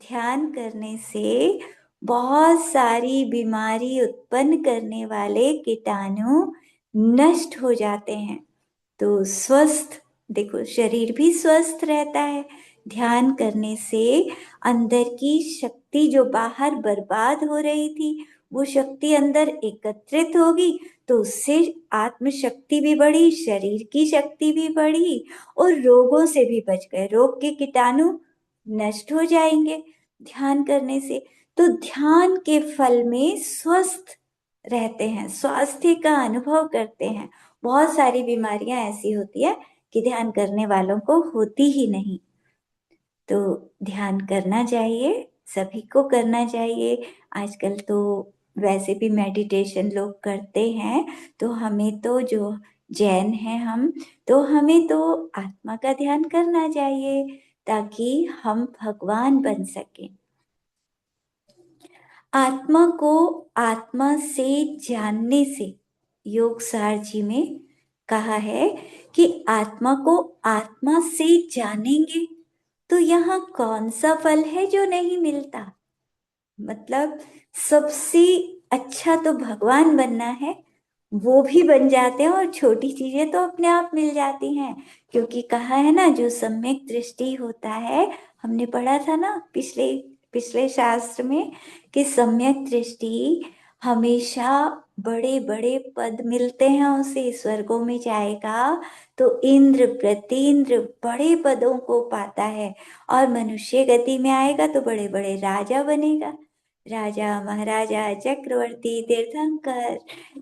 ध्यान करने से बहुत सारी बीमारी उत्पन्न करने वाले कीटाणु नष्ट हो जाते हैं। तो स्वस्थ, देखो शरीर भी स्वस्थ रहता है ध्यान करने से। अंदर की शक्ति जो बाहर बर्बाद हो रही थी, वो शक्ति अंदर एकत्रित होगी, तो उससे आत्म शक्ति भी बढ़ी, शरीर की शक्ति भी बढ़ी, और रोगों से भी बच गए, रोग के कीटाणु नष्ट हो जाएंगे ध्यान करने से। तो ध्यान के फल में स्वस्थ रहते हैं, स्वास्थ्य का अनुभव करते हैं, बहुत सारी बीमारियां ऐसी होती है कि ध्यान करने वालों को होती ही नहीं। तो ध्यान करना चाहिए, सभी को करना चाहिए। आजकल तो वैसे भी मेडिटेशन लोग करते हैं, तो हमें तो जो जैन हैं हम, तो हमें तो आत्मा का ध्यान करना चाहिए ताकि हम भगवान बन सकें। आत्मा को आत्मा से जानने से योग सार जी में कहा है कि आत्मा को आत्मा से जानेंगे तो यहाँ कौन सा फल है जो नहीं मिलता। मतलब सबसे अच्छा तो भगवान बनना है, वो भी बन जाते हैं और छोटी चीजें तो अपने आप मिल जाती हैं। क्योंकि कहा है ना, जो सम्यक दृष्टि होता है, हमने पढ़ा था ना पिछले पिछले शास्त्र में कि सम्यक दृष्टि हमेशा बड़े बड़े पद मिलते हैं उसे, स्वर्गों में जाएगा तो इंद्र प्रतींद्र बड़े पदों को पाता है, और मनुष्य गति में आएगा तो बड़े बड़े राजा बनेगा, राजा महाराजा चक्रवर्ती तीर्थंकर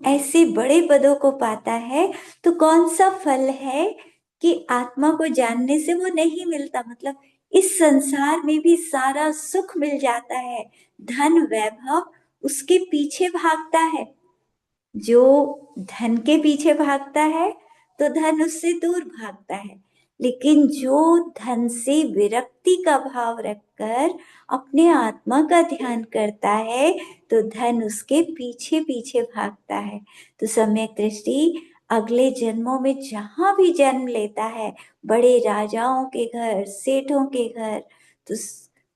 ऐसे बड़े पदों को पाता है। तो कौन सा फल है कि आत्मा को जानने से वो नहीं मिलता। मतलब इस संसार में भी सारा सुख मिल जाता है, धन वैभव उसके पीछे भागता है। जो धन के पीछे भागता है तो धन उससे दूर भागता है, लेकिन जो धन से विरक्ति का भाव रखकर अपने आत्मा का ध्यान करता है तो धन उसके पीछे पीछे भागता है। तो सम्यक दृष्टि अगले जन्मों में जहां भी जन्म लेता है, बड़े राजाओं के घर, सेठों के घर, तो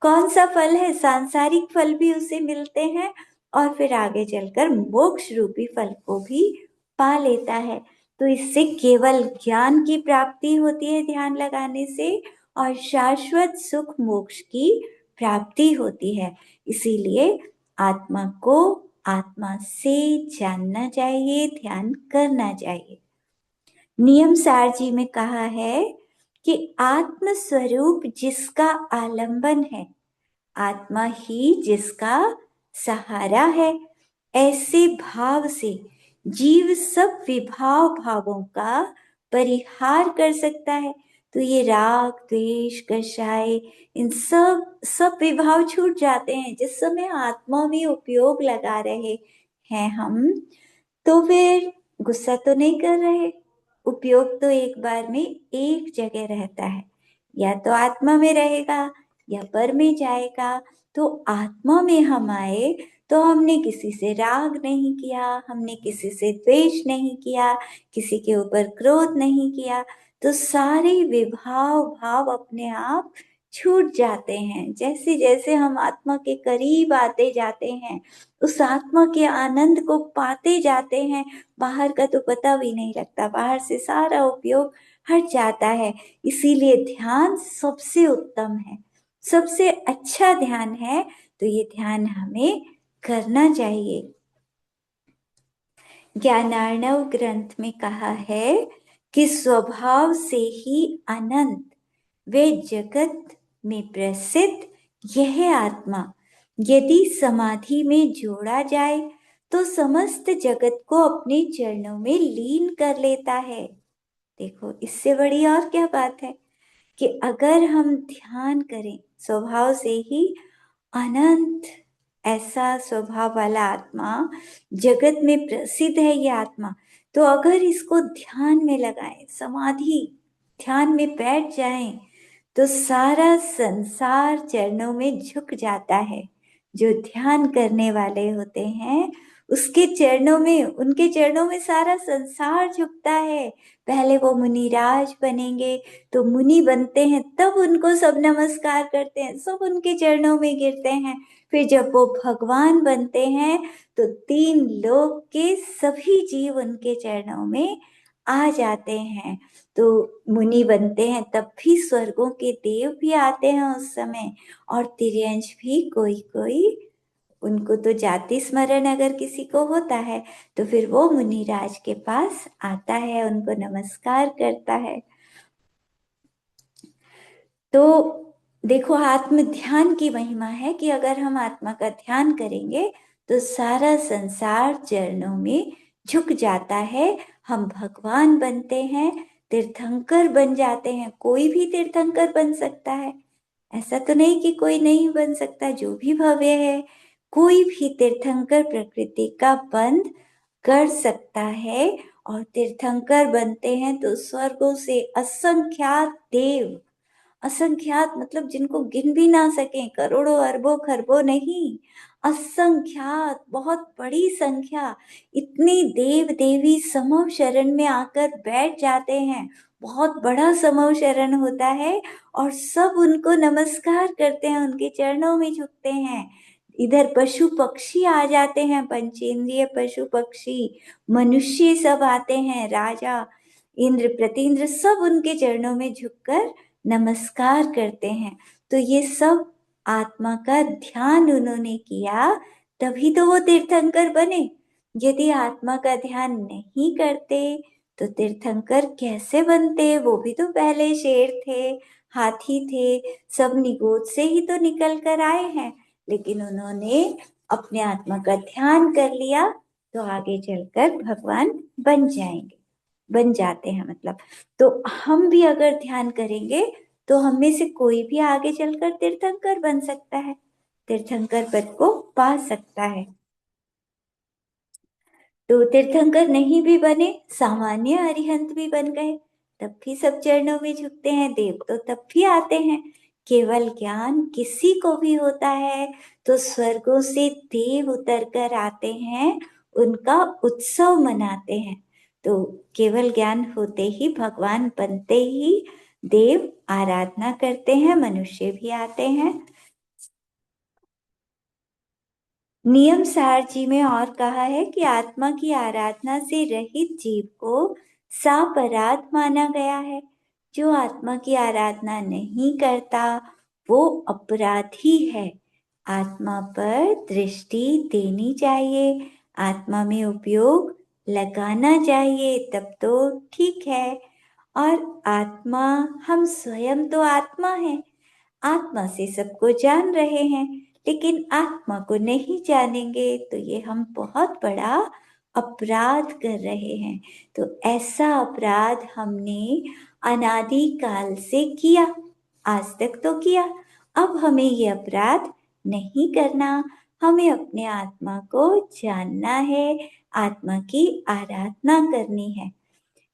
कौन सा फल है, सांसारिक फल भी उसे मिलते हैं और फिर आगे चलकर मोक्ष रूपी फल को भी पा लेता है। तो इससे केवल ज्ञान की प्राप्ति होती है ध्यान लगाने से, और शाश्वत सुख मोक्ष की प्राप्ति होती है। इसीलिए आत्मा को आत्मा से जानना चाहिए, ध्यान करना चाहिए। नियम सार जी में कहा है कि आत्म स्वरूप जिसका आलंबन है, आत्मा ही जिसका सहारा है, ऐसे भाव से जीव सब विभाव भावों का परिहार कर सकता है। तो ये राग द्वेष कषाय, इन सब सब विभाव छूट जाते हैं जिस समय आत्मा में उपयोग लगा रहे हैं हम। तो फिर गुस्सा तो नहीं कर रहे, उपयोग तो एक बार में एक जगह रहता है, या तो आत्मा में रहेगा या पर में जाएगा। तो आत्मा में हम आए तो हमने किसी से राग नहीं किया, हमने किसी से द्वेष नहीं किया, किसी के ऊपर क्रोध नहीं किया, तो सारे विभाव भाव अपने आप छूट जाते हैं। जैसे जैसे हम आत्मा के करीब आते जाते हैं, उस आत्मा के आनंद को पाते जाते हैं, बाहर का तो पता भी नहीं लगता, बाहर से सारा उपयोग हट जाता है। इसीलिए ध्यान सबसे उत्तम है, सबसे अच्छा ध्यान है। तो ये ध्यान हमें करना चाहिए। ज्ञानार्णव ग्रंथ में कहा है कि स्वभाव से ही अनंत वे जगत में प्रसिद्ध यह आत्मा यदि समाधि में जोड़ा जाए तो समस्त जगत को अपने चरणों में लीन कर लेता है। देखो, इससे बड़ी और क्या बात है कि अगर हम ध्यान करें स्वभाव से ही अनंत, ऐसा स्वभाव वाला आत्मा जगत में प्रसिद्ध है ये आत्मा, तो अगर इसको ध्यान में लगाएं, समाधि ध्यान में बैठ जाएं, तो सारा संसार चरणों में झुक जाता है। जो ध्यान करने वाले होते हैं उसके चरणों में, उनके चरणों में सारा संसार झुकता है। पहले वो मुनिराज बनेंगे, तो मुनि बनते हैं तब उनको सब नमस्कार करते हैं, सब उनके चरणों में गिरते हैं। फिर जब वो भगवान बनते हैं तो तीन लोक के सभी जीव उनके चरणों में आ जाते हैं। तो मुनि बनते हैं तब भी स्वर्गों के देव भी आते हैं उस समय, और तिर्यंश भी कोई कोई, उनको तो जाति स्मरण अगर किसी को होता है तो फिर वो मुनिराज के पास आता है, उनको नमस्कार करता है। तो देखो, आत्म ध्यान की महिमा है कि अगर हम आत्मा का ध्यान करेंगे तो सारा संसार चरणों में झुक जाता है, हम भगवान बनते हैं, तीर्थंकर बन जाते हैं। कोई भी तीर्थंकर बन सकता है, ऐसा तो नहीं कि कोई नहीं बन सकता। जो भी भव्य है, कोई भी तीर्थंकर प्रकृति का बंध कर सकता है। और तीर्थंकर बनते हैं तो स्वर्गों से असंख्यात देव, असंख्यात मतलब जिनको गिन भी ना सके, करोड़ों अरबों खरबों नहीं, असंख्यात, बहुत बड़ी संख्या, इतनी देव देवी समूह शरण में आकर बैठ जाते हैं। बहुत बड़ा समूह शरण होता है और सब उनको नमस्कार करते हैं, उनके चरणों में झुकते हैं। इधर पशु पक्षी आ जाते हैं, पंचेंद्रिय पशु पक्षी, मनुष्य सब आते हैं, राजा इंद्र प्रतिंद्र सब उनके चरणों में झुककर नमस्कार करते हैं। तो ये सब आत्मा का ध्यान उन्होंने किया, तभी तो वो तीर्थंकर बने। यदि आत्मा का ध्यान नहीं करते तो तीर्थंकर कैसे बनते? वो भी तो पहले शेर थे, हाथी थे, सब निगोद से ही तो निकल कर आए हैं। लेकिन उन्होंने अपने आत्मा का ध्यान कर लिया तो आगे चलकर भगवान बन जाएंगे, बन जाते हैं मतलब। तो हम भी अगर ध्यान करेंगे तो हम में से कोई भी आगे चलकर तीर्थंकर बन सकता है, तीर्थंकर पद को पा सकता है। तो तीर्थंकर नहीं भी बने, सामान्य अरिहंत भी बन गए, तब भी सब चरणों में झुकते हैं। देव तो तब भी आते हैं। केवल ज्ञान किसी को भी होता है तो स्वर्गों से देव उतर कर आते हैं, उनका उत्सव मनाते हैं। तो केवल ज्ञान होते ही, भगवान बनते ही देव आराधना करते हैं, मनुष्य भी आते हैं। नियम सार जी में और कहा है कि आत्मा की आराधना से रहित जीव को सापराध माना गया है। जो आत्मा की आराधना नहीं करता वो अपराधी है। आत्मा पर दृष्टि देनी चाहिए, आत्मा में उपयोग लगाना चाहिए, तब तो ठीक है। और आत्मा, हम स्वयं तो आत्मा है, आत्मा से सबको जान रहे हैं, लेकिन आत्मा को नहीं जानेंगे तो ये हम बहुत बड़ा अपराध कर रहे हैं। तो ऐसा अपराध हमने अनादि काल से किया, आज तक तो किया। अब हमें ये अपराध नहीं करना, हमें अपने आत्मा को जानना है, आत्मा की आराधना करनी है।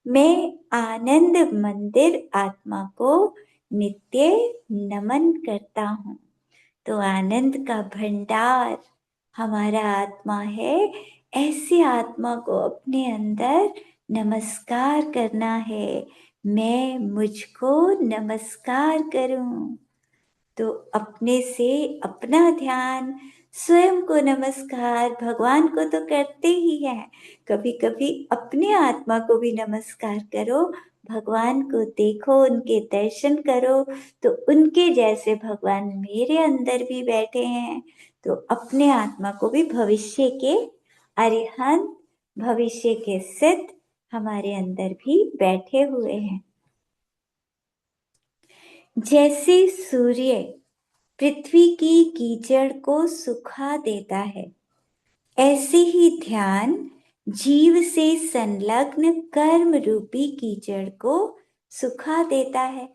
मैं आनंद मंदिर आत्मा को नित्य नमन करता हूँ। तो आनंद का भंडार हमारा आत्मा है, ऐसे आत्मा को अपने अंदर नमस्कार करना है। मैं मुझको नमस्कार करूं। तो अपने से अपना ध्यान, स्वयं को नमस्कार, भगवान को तो करते ही हैं, कभी कभी अपने आत्मा को भी नमस्कार करो, भगवान को देखो, उनके दर्शन करो, तो उनके जैसे भगवान मेरे अंदर भी बैठे हैं। तो अपने आत्मा को भी भविष्य के अरिहंत, भविष्य के सिद्ध हमारे अंदर भी बैठे हुए हैं। जैसे सूर्य पृथ्वी की कीचड़ को सुखा देता है, ऐसे ही ध्यान जीव से संलग्न कर्म रूपी कीचड़ को सुखा देता है।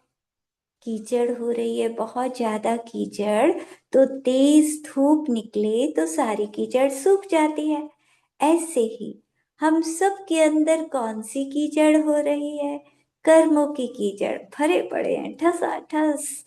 कीचड़ हो रही है, बहुत ज्यादा कीचड़, तो तेज धूप निकले तो सारी कीचड़ सूख जाती है। ऐसे ही हम सब के अंदर कौन सी कीचड़ हो रही है? कर्मों की कीचड़ भरे पड़े हैं, ठसाठस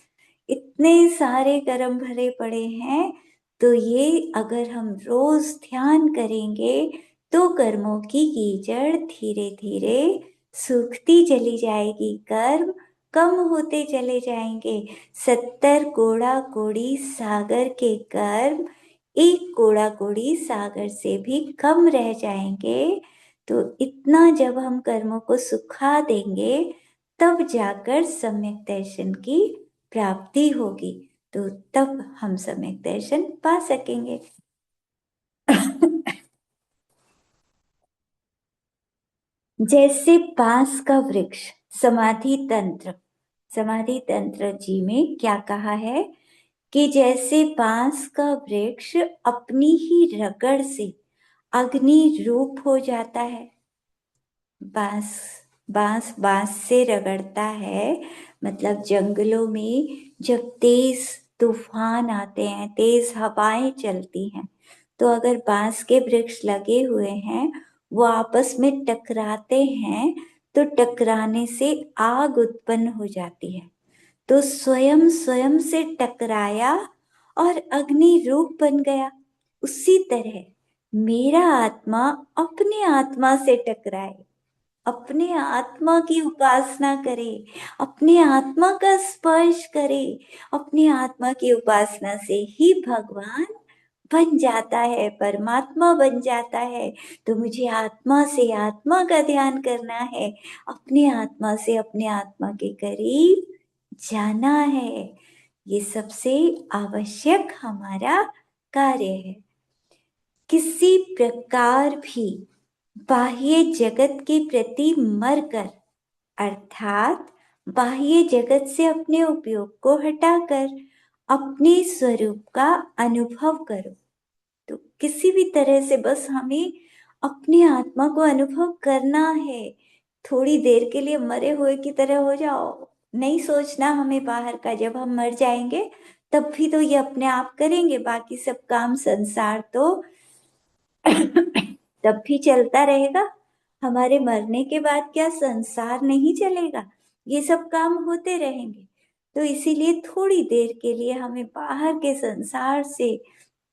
इतने सारे कर्म भरे पड़े हैं। तो ये अगर हम रोज ध्यान करेंगे तो कर्मों की कीचड़ धीरे धीरे सूखती चली जाएगी, कर्म कम होते चले जाएंगे। 70 कोड़ा कोड़ी सागर के कर्म एक कोड़ा कोड़ी सागर से भी कम रह जाएंगे। तो इतना जब हम कर्मों को सुखा देंगे तब जाकर सम्यक दर्शन की प्राप्ति होगी, तो तब हम सम्यक दर्शन पा सकेंगे। जैसे बांस का वृक्ष, समाधि तंत्र, समाधि तंत्र जी में क्या कहा है कि जैसे बांस का वृक्ष अपनी ही रगड़ से अग्नि रूप हो जाता है, बांस बांस बांस से रगड़ता है। मतलब जंगलों में जब तेज तूफान आते हैं, तेज हवाएं चलती हैं, तो अगर बांस के वृक्ष लगे हुए हैं, वो आपस में टकराते हैं, तो टकराने से आग उत्पन्न हो जाती है। तो स्वयं स्वयं से टकराया और अग्नि रूप बन गया। उसी तरह मेरा आत्मा अपने आत्मा से टकराए, अपने आत्मा की उपासना करे, अपने आत्मा का स्पर्श करे। अपनी आत्मा की उपासना से ही भगवान बन जाता है, परमात्मा बन जाता है। तो मुझे आत्मा से आत्मा का ध्यान करना है, अपने आत्मा से अपने आत्मा के करीब जाना है। ये सबसे आवश्यक हमारा कार्य है। किसी प्रकार भी बाह्य जगत के प्रति मरकर, अर्थात बाह्य जगत से अपने उपयोग को हटाकर अपने स्वरूप का अनुभव करो। तो किसी भी तरह से बस हमें अपनी आत्मा को अनुभव करना है। थोड़ी देर के लिए मरे हुए की तरह हो जाओ, नहीं सोचना हमें बाहर का। जब हम मर जाएंगे तब भी तो ये अपने आप करेंगे, बाकी सब काम संसार तो तब भी चलता रहेगा। हमारे मरने के बाद क्या संसार नहीं चलेगा? ये सब काम होते रहेंगे। तो इसीलिए थोड़ी देर के लिए हमें बाहर के संसार से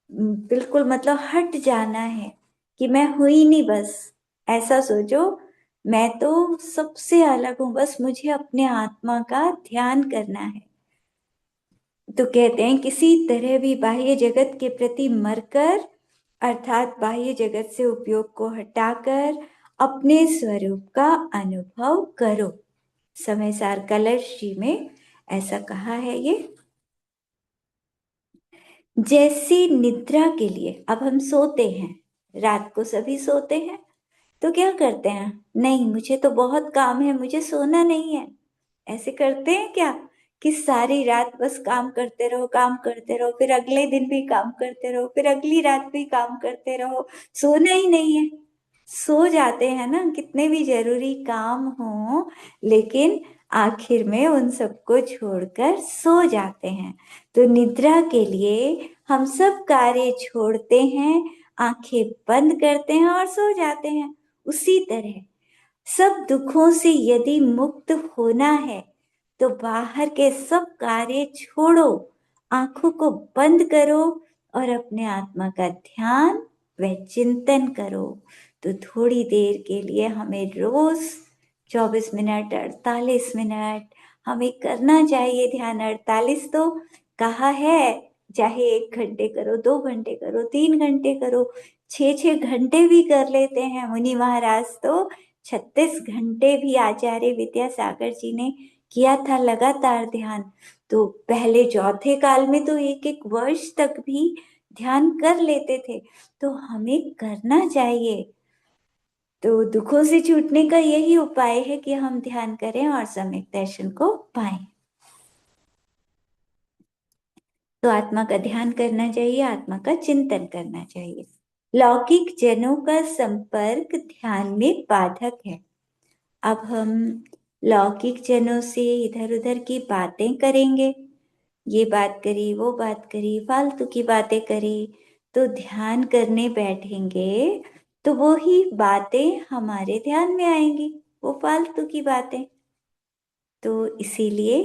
बिल्कुल मतलब हट जाना है कि मैं हुई नहीं, बस ऐसा सोचो, मैं तो सबसे अलग हूं, बस मुझे अपने आत्मा का ध्यान करना है। तो कहते हैं किसी तरह भी बाह्य जगत के प्रति मरकर, अर्थात बाह्य जगत से उपयोग को हटाकर अपने स्वरूप का अनुभव करो। समय सार कलश जी में ऐसा कहा है ये। जैसी निद्रा के लिए अब हम सोते हैं, रात को सभी सोते हैं, तो क्या करते हैं? नहीं, मुझे तो बहुत काम है, मुझे सोना नहीं है। ऐसे करते हैं क्या कि सारी रात बस काम करते रहो, काम करते रहो, फिर अगले दिन भी काम करते रहो, फिर अगली रात भी काम करते रहो, सोना ही नहीं है? सो जाते हैं ना, कितने भी जरूरी काम हो, लेकिन आखिर में उन सबको छोड़कर सो जाते हैं। तो निद्रा के लिए हम सब कार्य छोड़ते हैं, आंखें बंद करते हैं और सो जाते हैं। उसी तरह सब दुखों से यदि मुक्त होना है, तो बाहर के सब कार्य छोड़ो, आंखों को बंद करो और अपने आत्मा का ध्यान व चिंतन करो। तो थोड़ी देर के लिए हमें रोज 24 मिनट, 48 मिनट हमें करना चाहिए ध्यान। 48 तो कहा है, चाहे 1 घंटे करो, 2 घंटे करो, 3 घंटे करो, 6 6 घंटे भी कर लेते हैं। मुनि महाराज तो 36 घंटे भी आचार्य विद्यासागर जी ने किया था लगातार ध्यान। तो पहले चौथे काल में तो 1 1 वर्ष तक भी ध्यान कर लेते थे। तो हमें करना चाहिए। तो दुखों से छूटने का यही उपाय है कि हम ध्यान करें और सम्यक दर्शन को पाएं। तो आत्मा का ध्यान करना चाहिए, आत्मा का चिंतन करना चाहिए। लौकिक जनों का संपर्क ध्यान में बाधक है। अब हम लौकिक जनों से इधर उधर की बातें करेंगे, ये बात करी, वो बात करी, फालतू की बातें करी, तो ध्यान करने बैठेंगे तो वो ही बातें हमारे ध्यान में आएंगी, वो फालतू की बातें। तो इसीलिए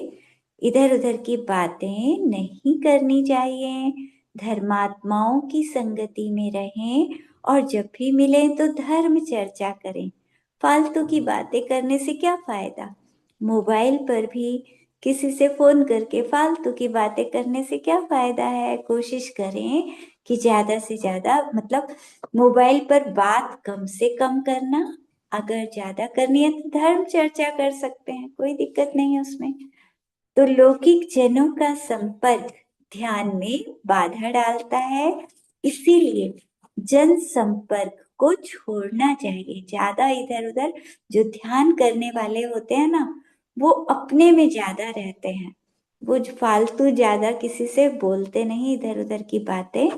इधर उधर की बातें नहीं करनी चाहिए। धर्मात्माओं की संगति में रहें और जब भी मिले तो धर्म चर्चा करें। फालतू की बातें करने से क्या फायदा? मोबाइल पर भी किसी से फोन करके फालतू की बातें करने से क्या फायदा है? कोशिश करें कि ज्यादा से ज्यादा मतलब मोबाइल पर बात कम से कम करना। अगर ज्यादा करनी है तो धर्म चर्चा कर सकते हैं, कोई दिक्कत नहीं है उसमें। तो लौकिक जनों का संपर्क ध्यान में बाधा डालता है, इसीलिए जन संपर्क को छोड़ना चाहिए। ज्यादा इधर उधर जो ध्यान करने वाले होते हैं ना, वो अपने में ज्यादा रहते हैं, वो फालतू ज्यादा किसी से बोलते नहीं, इधर उधर की बातें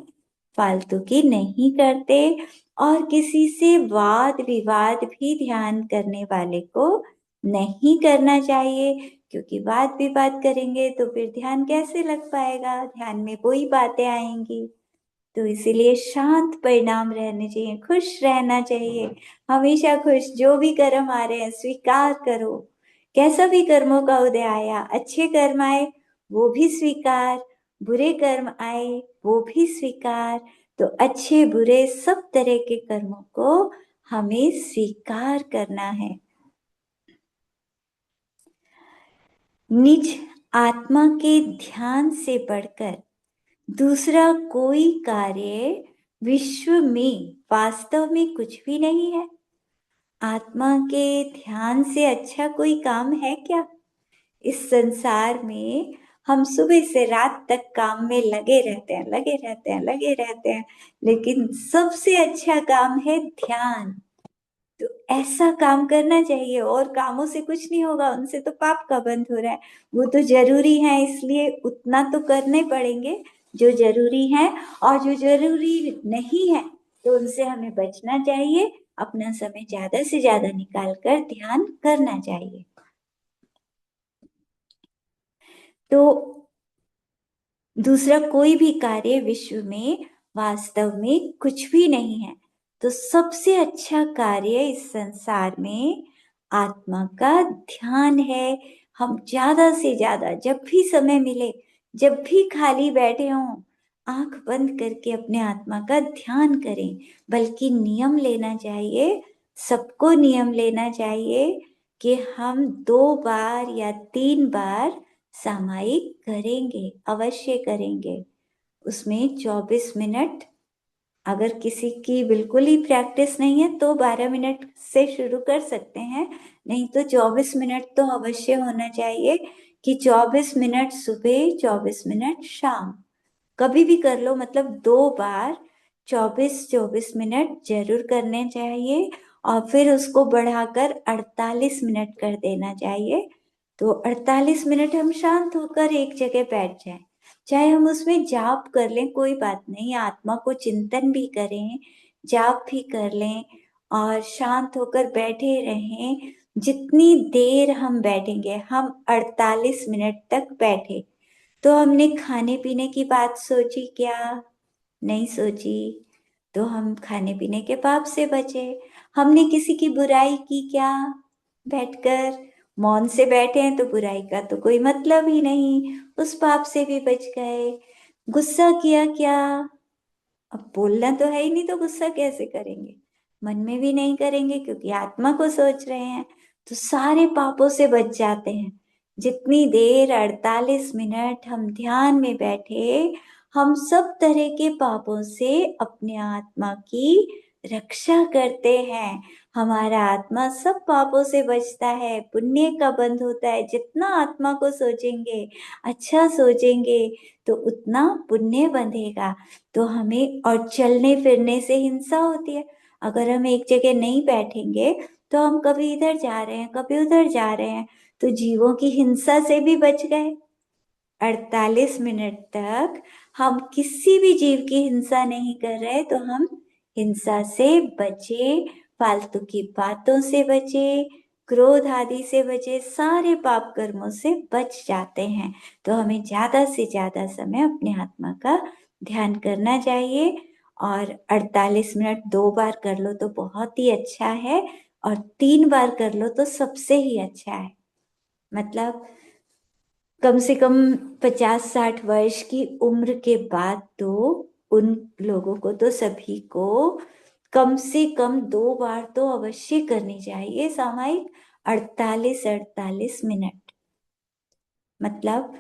फालतू की नहीं करते। और किसी से वाद विवाद भी ध्यान करने वाले को नहीं करना चाहिए, क्योंकि वाद विवाद करेंगे तो फिर ध्यान कैसे लग पाएगा, ध्यान में वही बातें आएंगी। तो इसीलिए शांत परिणाम रहने चाहिए, खुश रहना चाहिए, हमेशा खुश। जो भी कर्म आ रहे हैं स्वीकार करो, कैसा भी कर्मों का उदय आया, अच्छे कर्म आए वो भी स्वीकार, बुरे कर्म आए वो भी स्वीकार। तो अच्छे बुरे सब तरह के कर्मों को हमें स्वीकार करना है। निज आत्मा के ध्यान से बढ़कर दूसरा कोई कार्य विश्व में वास्तव में कुछ भी नहीं है। आत्मा के ध्यान से अच्छा कोई काम है क्या? इस संसार में हम सुबह से रात तक काम में लगे रहते हैं, लगे रहते हैं, लगे रहते हैं, लेकिन सबसे अच्छा काम है ध्यान। तो ऐसा काम करना चाहिए, और कामों से कुछ नहीं होगा, उनसे तो पाप का बंध हो रहा है। वो तो जरूरी है, इसलिए उतना तो करने पड़ेंगे जो जरूरी है, और जो जरूरी नहीं है तो उनसे हमें बचना चाहिए। अपना समय ज्यादा से ज्यादा निकाल कर ध्यान करना चाहिए। तो दूसरा कोई भी कार्य विश्व में वास्तव में कुछ भी नहीं है। तो सबसे अच्छा कार्य इस संसार में आत्मा का ध्यान है। हम ज्यादा से ज्यादा जब भी समय मिले, जब भी खाली बैठे हों, आंख बंद करके अपने आत्मा का ध्यान करें। बल्कि नियम लेना चाहिए, सबको नियम लेना चाहिए कि हम 2 बार या 3 बार सामायिक करेंगे, अवश्य करेंगे। उसमें 24 मिनट, अगर किसी की बिल्कुल ही प्रैक्टिस नहीं है तो 12 मिनट से शुरू कर सकते हैं, नहीं तो 24 मिनट तो अवश्य होना चाहिए। कि 24 मिनट सुबह, 24 मिनट शाम, कभी भी कर लो, मतलब 2 बार 24-24 मिनट जरूर करने चाहिए। और फिर उसको बढ़ाकर 48 मिनट कर देना चाहिए। तो 48 मिनट हम शांत होकर एक जगह बैठ जाएं, चाहे हम उसमें जाप कर लें, कोई बात नहीं, आत्मा को चिंतन भी करें, जाप भी कर लें, और शांत होकर बैठे रहें। जितनी देर हम बैठेंगे, हम 48 मिनट तक बैठे, तो हमने खाने पीने की बात सोची क्या? नहीं सोची। तो हम खाने पीने के पाप से बचे। हमने किसी की बुराई की क्या? बैठकर मौन से बैठे हैं तो बुराई का तो कोई मतलब ही नहीं, उस पाप से भी बच गए। गुस्सा किया क्या? अब बोलना तो है ही नहीं, तो गुस्सा कैसे करेंगे? मन में भी नहीं करेंगे क्योंकि आत्मा को सोच रहे हैं। तो सारे पापों से बच जाते हैं। जितनी देर 48 मिनट हम ध्यान में बैठे, हम सब तरह के पापों से अपने आत्मा की रक्षा करते हैं। हमारा आत्मा सब पापों से बचता है, पुण्य का बंध होता है। जितना आत्मा को सोचेंगे, अच्छा सोचेंगे, तो उतना पुण्य बंधेगा। तो हमें, और चलने फिरने से हिंसा होती है। अगर हम एक जगह नहीं बैठेंगे तो हम कभी इधर जा रहे हैं, कभी उधर जा रहे हैं, तो जीवों की हिंसा से भी बच गए। 48 मिनट तक हम किसी भी जीव की हिंसा नहीं कर रहे, तो हम हिंसा से बचे, फालतू की बातों से बचे, क्रोध आदि से बचे, सारे पाप कर्मों से बच जाते हैं। तो हमें ज्यादा से ज्यादा समय अपने आत्मा का ध्यान करना चाहिए। और 48 मिनट 2 बार कर लो तो बहुत ही अच्छा है, और 3 बार कर लो तो सबसे ही अच्छा है। मतलब कम से कम 50-60 वर्ष की उम्र के बाद तो उन लोगों को, तो सभी को कम से कम 2 बार तो अवश्य करनी चाहिए सामायिक, 48-48 मिनट। मतलब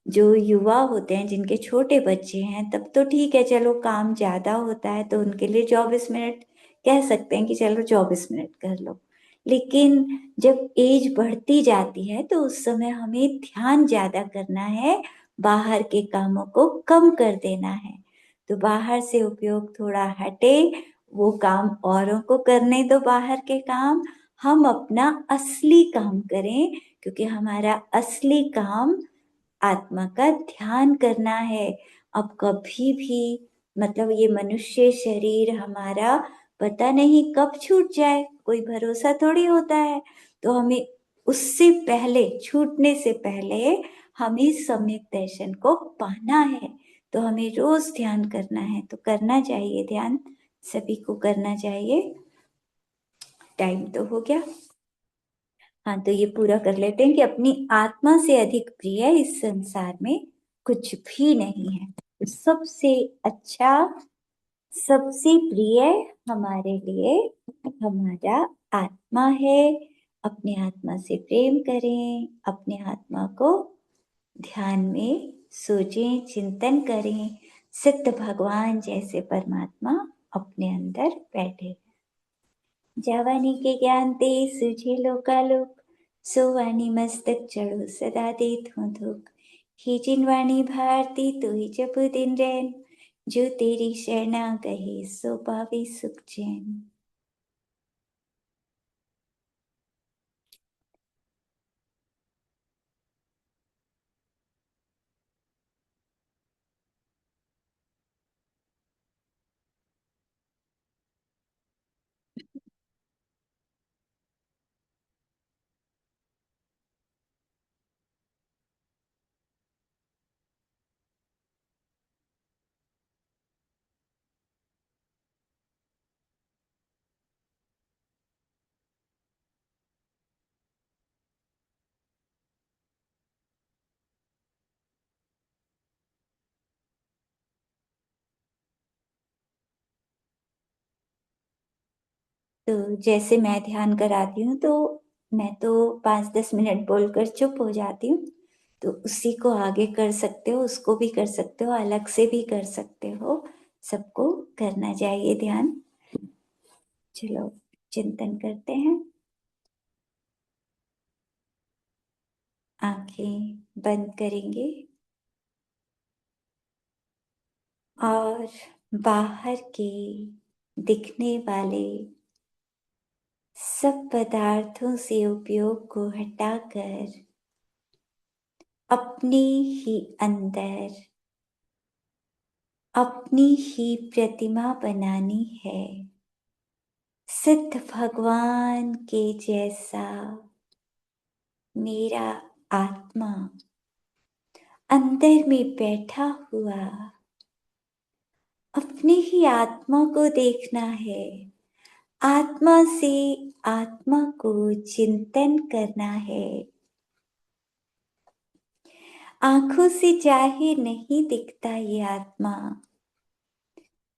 जो युवा होते हैं, जिनके छोटे बच्चे हैं, तब तो ठीक है, चलो काम ज्यादा होता है तो उनके लिए 24 मिनट कह सकते हैं कि चलो 24 मिनट कर लो। लेकिन जब एज बढ़ती जाती है तो उस समय हमें ध्यान ज्यादा करना है, बाहर के कामों को कम कर देना है। तो बाहर से उपयोग थोड़ा हटे, वो काम औरों को करने दो, बाहर के काम, हम अपना असली काम करें। क्योंकि हमारा असली काम आत्मा का ध्यान करना है। अब कभी भी, मतलब ये मनुष्य शरीर हमारा पता नहीं कब छूट जाए, कोई भरोसा थोड़ी होता है। तो हमें उससे पहले, छूटने से पहले हमें सम्यक दर्शन को पाना है। तो हमें रोज ध्यान करना है, तो करना चाहिए ध्यान, सभी को करना चाहिए। टाइम तो हो गया। हाँ, तो ये पूरा कर लेते हैं कि अपनी आत्मा से अधिक प्रिय इस संसार में कुछ भी नहीं है। तो सबसे अच्छा, सबसे प्रिय हमारे लिए हमारा आत्मा है। अपने आत्मा से प्रेम करें, अपने आत्मा को ध्यान में सोचें, चिंतन करें। सिद्ध भगवान जैसे परमात्मा अपने अंदर बैठे। जावानी के ज्ञान ते सुझे लोकालोक, सोवानी मस्तक चढ़ो सदा देत हूँ धूक। ही जिनवाणी भारती तू ही जपु दिन रैन, जो तेरी शरणा गहे सो पावे सुख चैन। तो जैसे मैं ध्यान कराती हूँ, तो मैं तो 5-10 मिनट बोलकर चुप हो जाती हूँ। तो उसी को आगे कर सकते हो, उसको भी कर सकते हो, अलग से भी कर सकते हो। सबको करना चाहिए ध्यान। चलो चिंतन करते हैं। आंखें बंद करेंगे और बाहर के दिखने वाले सब पदार्थों से उपयोग को हटाकर अपने ही अंदर अपनी ही प्रतिमा बनानी है। सिद्ध भगवान के जैसा मेरा आत्मा अंदर में बैठा हुआ, अपनी ही आत्मा को देखना है। आत्मा से आत्मा को चिंतन करना है। आंखों से चाहे नहीं दिखता ये आत्मा,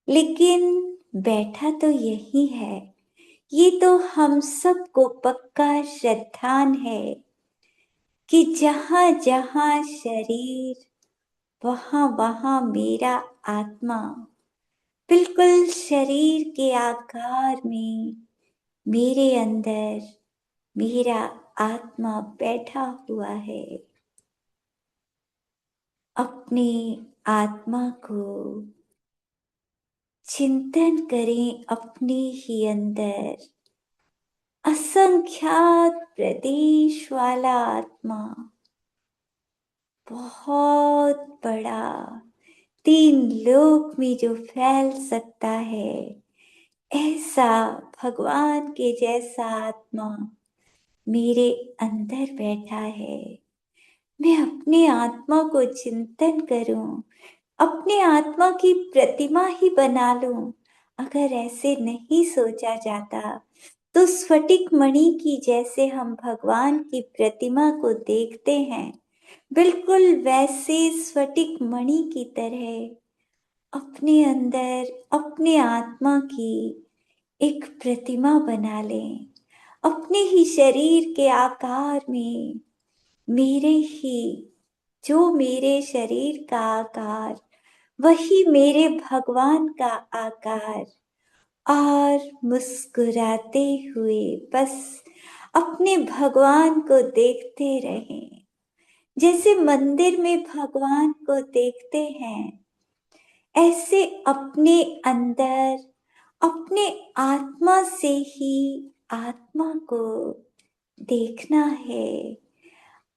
लेकिन बैठा तो यही है। ये तो हम सबको पक्का श्रद्धान है कि जहां जहां शरीर, वहां वहां मेरा आत्मा बिल्कुल शरीर के आकार में मेरे अंदर मेरा आत्मा बैठा हुआ है। अपनी आत्मा को चिंतन करें। अपने ही अंदर असंख्यात प्रदेश वाला आत्मा, बहुत बड़ा, 3 लोक में जो फैल सकता है, ऐसा भगवान के जैसा आत्मा मेरे अंदर बैठा है। मैं अपने आत्मा को चिंतन करूं, अपने आत्मा की प्रतिमा ही बना लूं। अगर ऐसे नहीं सोचा जाता, तो स्फटिक मणि की जैसे हम भगवान की प्रतिमा को देखते हैं, बिल्कुल वैसे स्फटिक मणि की तरह अपने अंदर अपने आत्मा की एक प्रतिमा बना लें। अपने ही शरीर के आकार में मेरे ही, जो मेरे शरीर का आकार, वही मेरे भगवान का आकार। और मुस्कुराते हुए बस अपने भगवान को देखते रहें। जैसे मंदिर में भगवान को देखते हैं, ऐसे अपने अंदर अपने आत्मा से ही आत्मा को देखना है।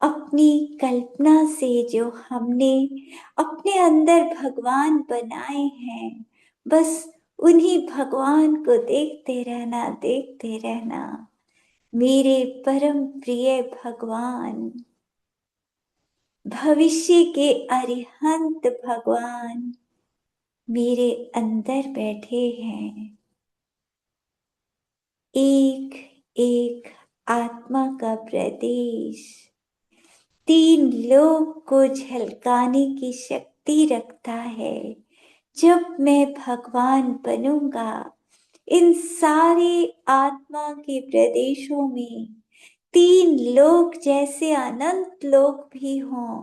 अपनी कल्पना से जो हमने अपने अंदर भगवान बनाए हैं, बस उन्हीं भगवान को देखते रहना मेरे परम प्रिय भगवान, भविष्य के अरिहंत भगवान मेरे अंदर बैठे हैं। एक एक आत्मा का प्रदेश तीन लोक को झलकाने की शक्ति रखता है। जब मैं भगवान बनूंगा, इन सारे आत्मा के प्रदेशों में तीन लोक जैसे अनंत लोक भी हों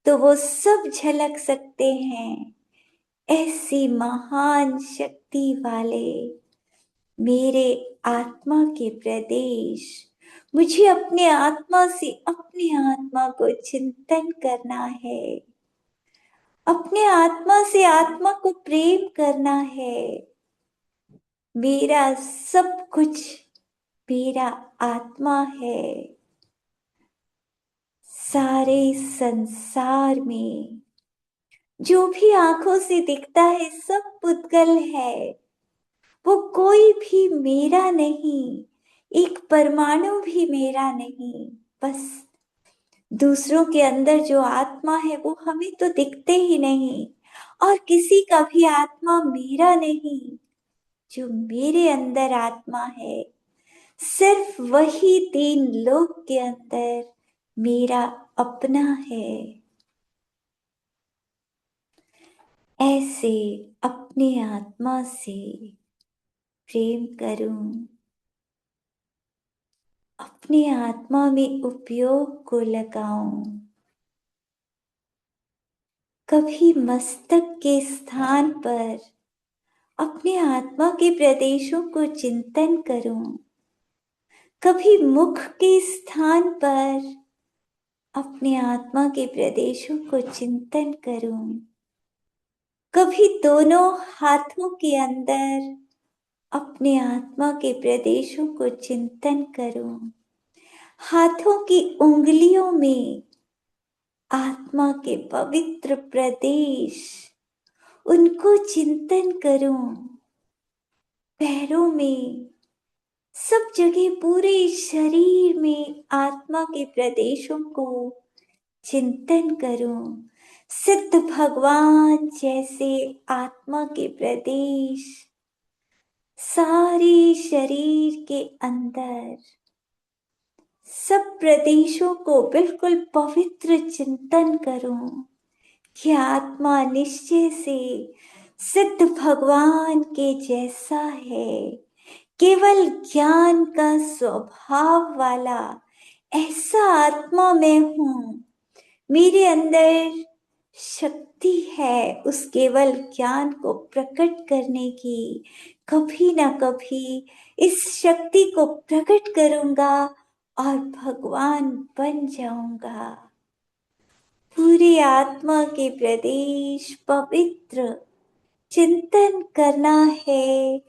तो वो सब झलक सकते हैं। ऐसी महान शक्ति वाले मेरे आत्मा के प्रदेश, मुझे अपने आत्मा से अपने आत्मा को चिंतन करना है, अपने आत्मा से आत्मा को प्रेम करना है। मेरा सब कुछ मेरा आत्मा है। सारे संसार में जो भी आंखों से दिखता है सब पुद्गल है, वो कोई भी मेरा नहीं, एक परमाणु भी मेरा नहीं। बस दूसरों के अंदर जो आत्मा है वो हमें तो दिखते ही नहीं, और किसी का भी आत्मा मेरा नहीं। जो मेरे अंदर आत्मा है, सिर्फ वही तीन लोक के अंदर मेरा अपना है। ऐसे अपने आत्मा से प्रेम करूं, अपने आत्मा में उपयोग को लगाऊं। कभी मस्तक के स्थान पर अपने आत्मा के प्रदेशों को चिंतन करूं, कभी मुख के स्थान पर अपने आत्मा के प्रदेशों को चिंतन करूं, कभी दोनों हाथों के अंदर अपने आत्मा के प्रदेशों को चिंतन करूं, हाथों की उंगलियों में आत्मा के पवित्र प्रदेश, उनको चिंतन करूं, पैरों में सब जगह पूरे शरीर में आत्मा के प्रदेशों को चिंतन करूं। सिद्ध भगवान जैसे आत्मा के प्रदेश सारे शरीर के अंदर, सब प्रदेशों को बिल्कुल पवित्र चिंतन करूं कि आत्मा निश्चय से सिद्ध भगवान के जैसा है, केवल ज्ञान का स्वभाव वाला ऐसा आत्मा मैं हूं। मेरे अंदर शक्ति है उस केवल ज्ञान को प्रकट करने की। कभी ना कभी इस शक्ति को प्रकट करूंगा और भगवान बन जाऊंगा। पूरी आत्मा के प्रदेश पवित्र चिंतन करना है।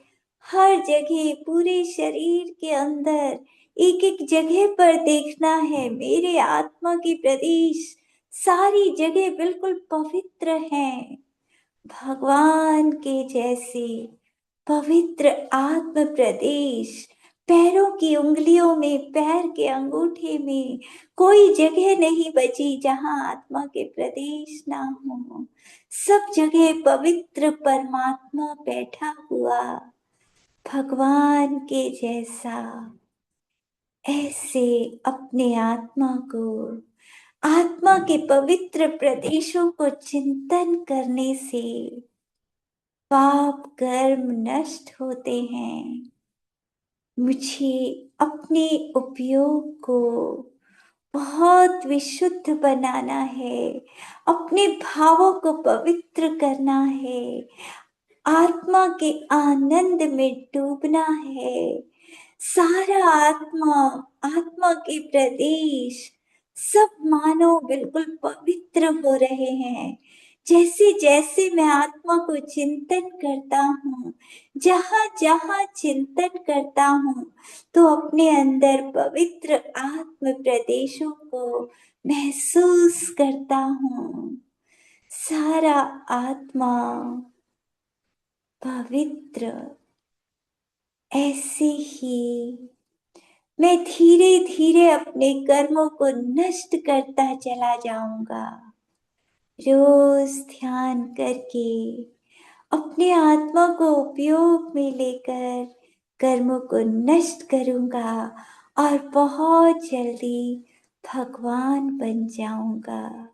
हर जगह पूरे शरीर के अंदर एक एक जगह पर देखना है, मेरे आत्मा के प्रदेश सारी जगह बिल्कुल पवित्र हैं, भगवान के जैसे पवित्र आत्म प्रदेश। पैरों की उंगलियों में, पैर के अंगूठे में कोई जगह नहीं बची जहां आत्मा के प्रदेश ना हो। सब जगह पवित्र परमात्मा बैठा हुआ, भगवान के जैसा। ऐसे अपने आत्मा को, आत्मा के पवित्र प्रदेशों को चिंतन करने से पाप कर्म नष्ट होते हैं। मुझे अपने उपयोग को बहुत विशुद्ध बनाना है, अपने भावों को पवित्र करना है, आत्मा के आनंद में डूबना है। सारा आत्मा, आत्मा के प्रदेश सब मानो बिल्कुल पवित्र हो रहे हैं। जैसे जैसे मैं आत्मा को चिंतन करता हूँ, जहां जहां चिंतन करता हूँ, तो अपने अंदर पवित्र आत्म प्रदेशों को महसूस करता हूँ। सारा आत्मा पवित्र, ऐसे ही मैं धीरे-धीरे अपने कर्मों को नष्ट करता चला जाऊँगा। रोज़ ध्यान करके अपने आत्मा को उपयोग में लेकर कर्मों को नष्ट करूँगा और बहुत जल्दी भगवान बन जाऊँगा।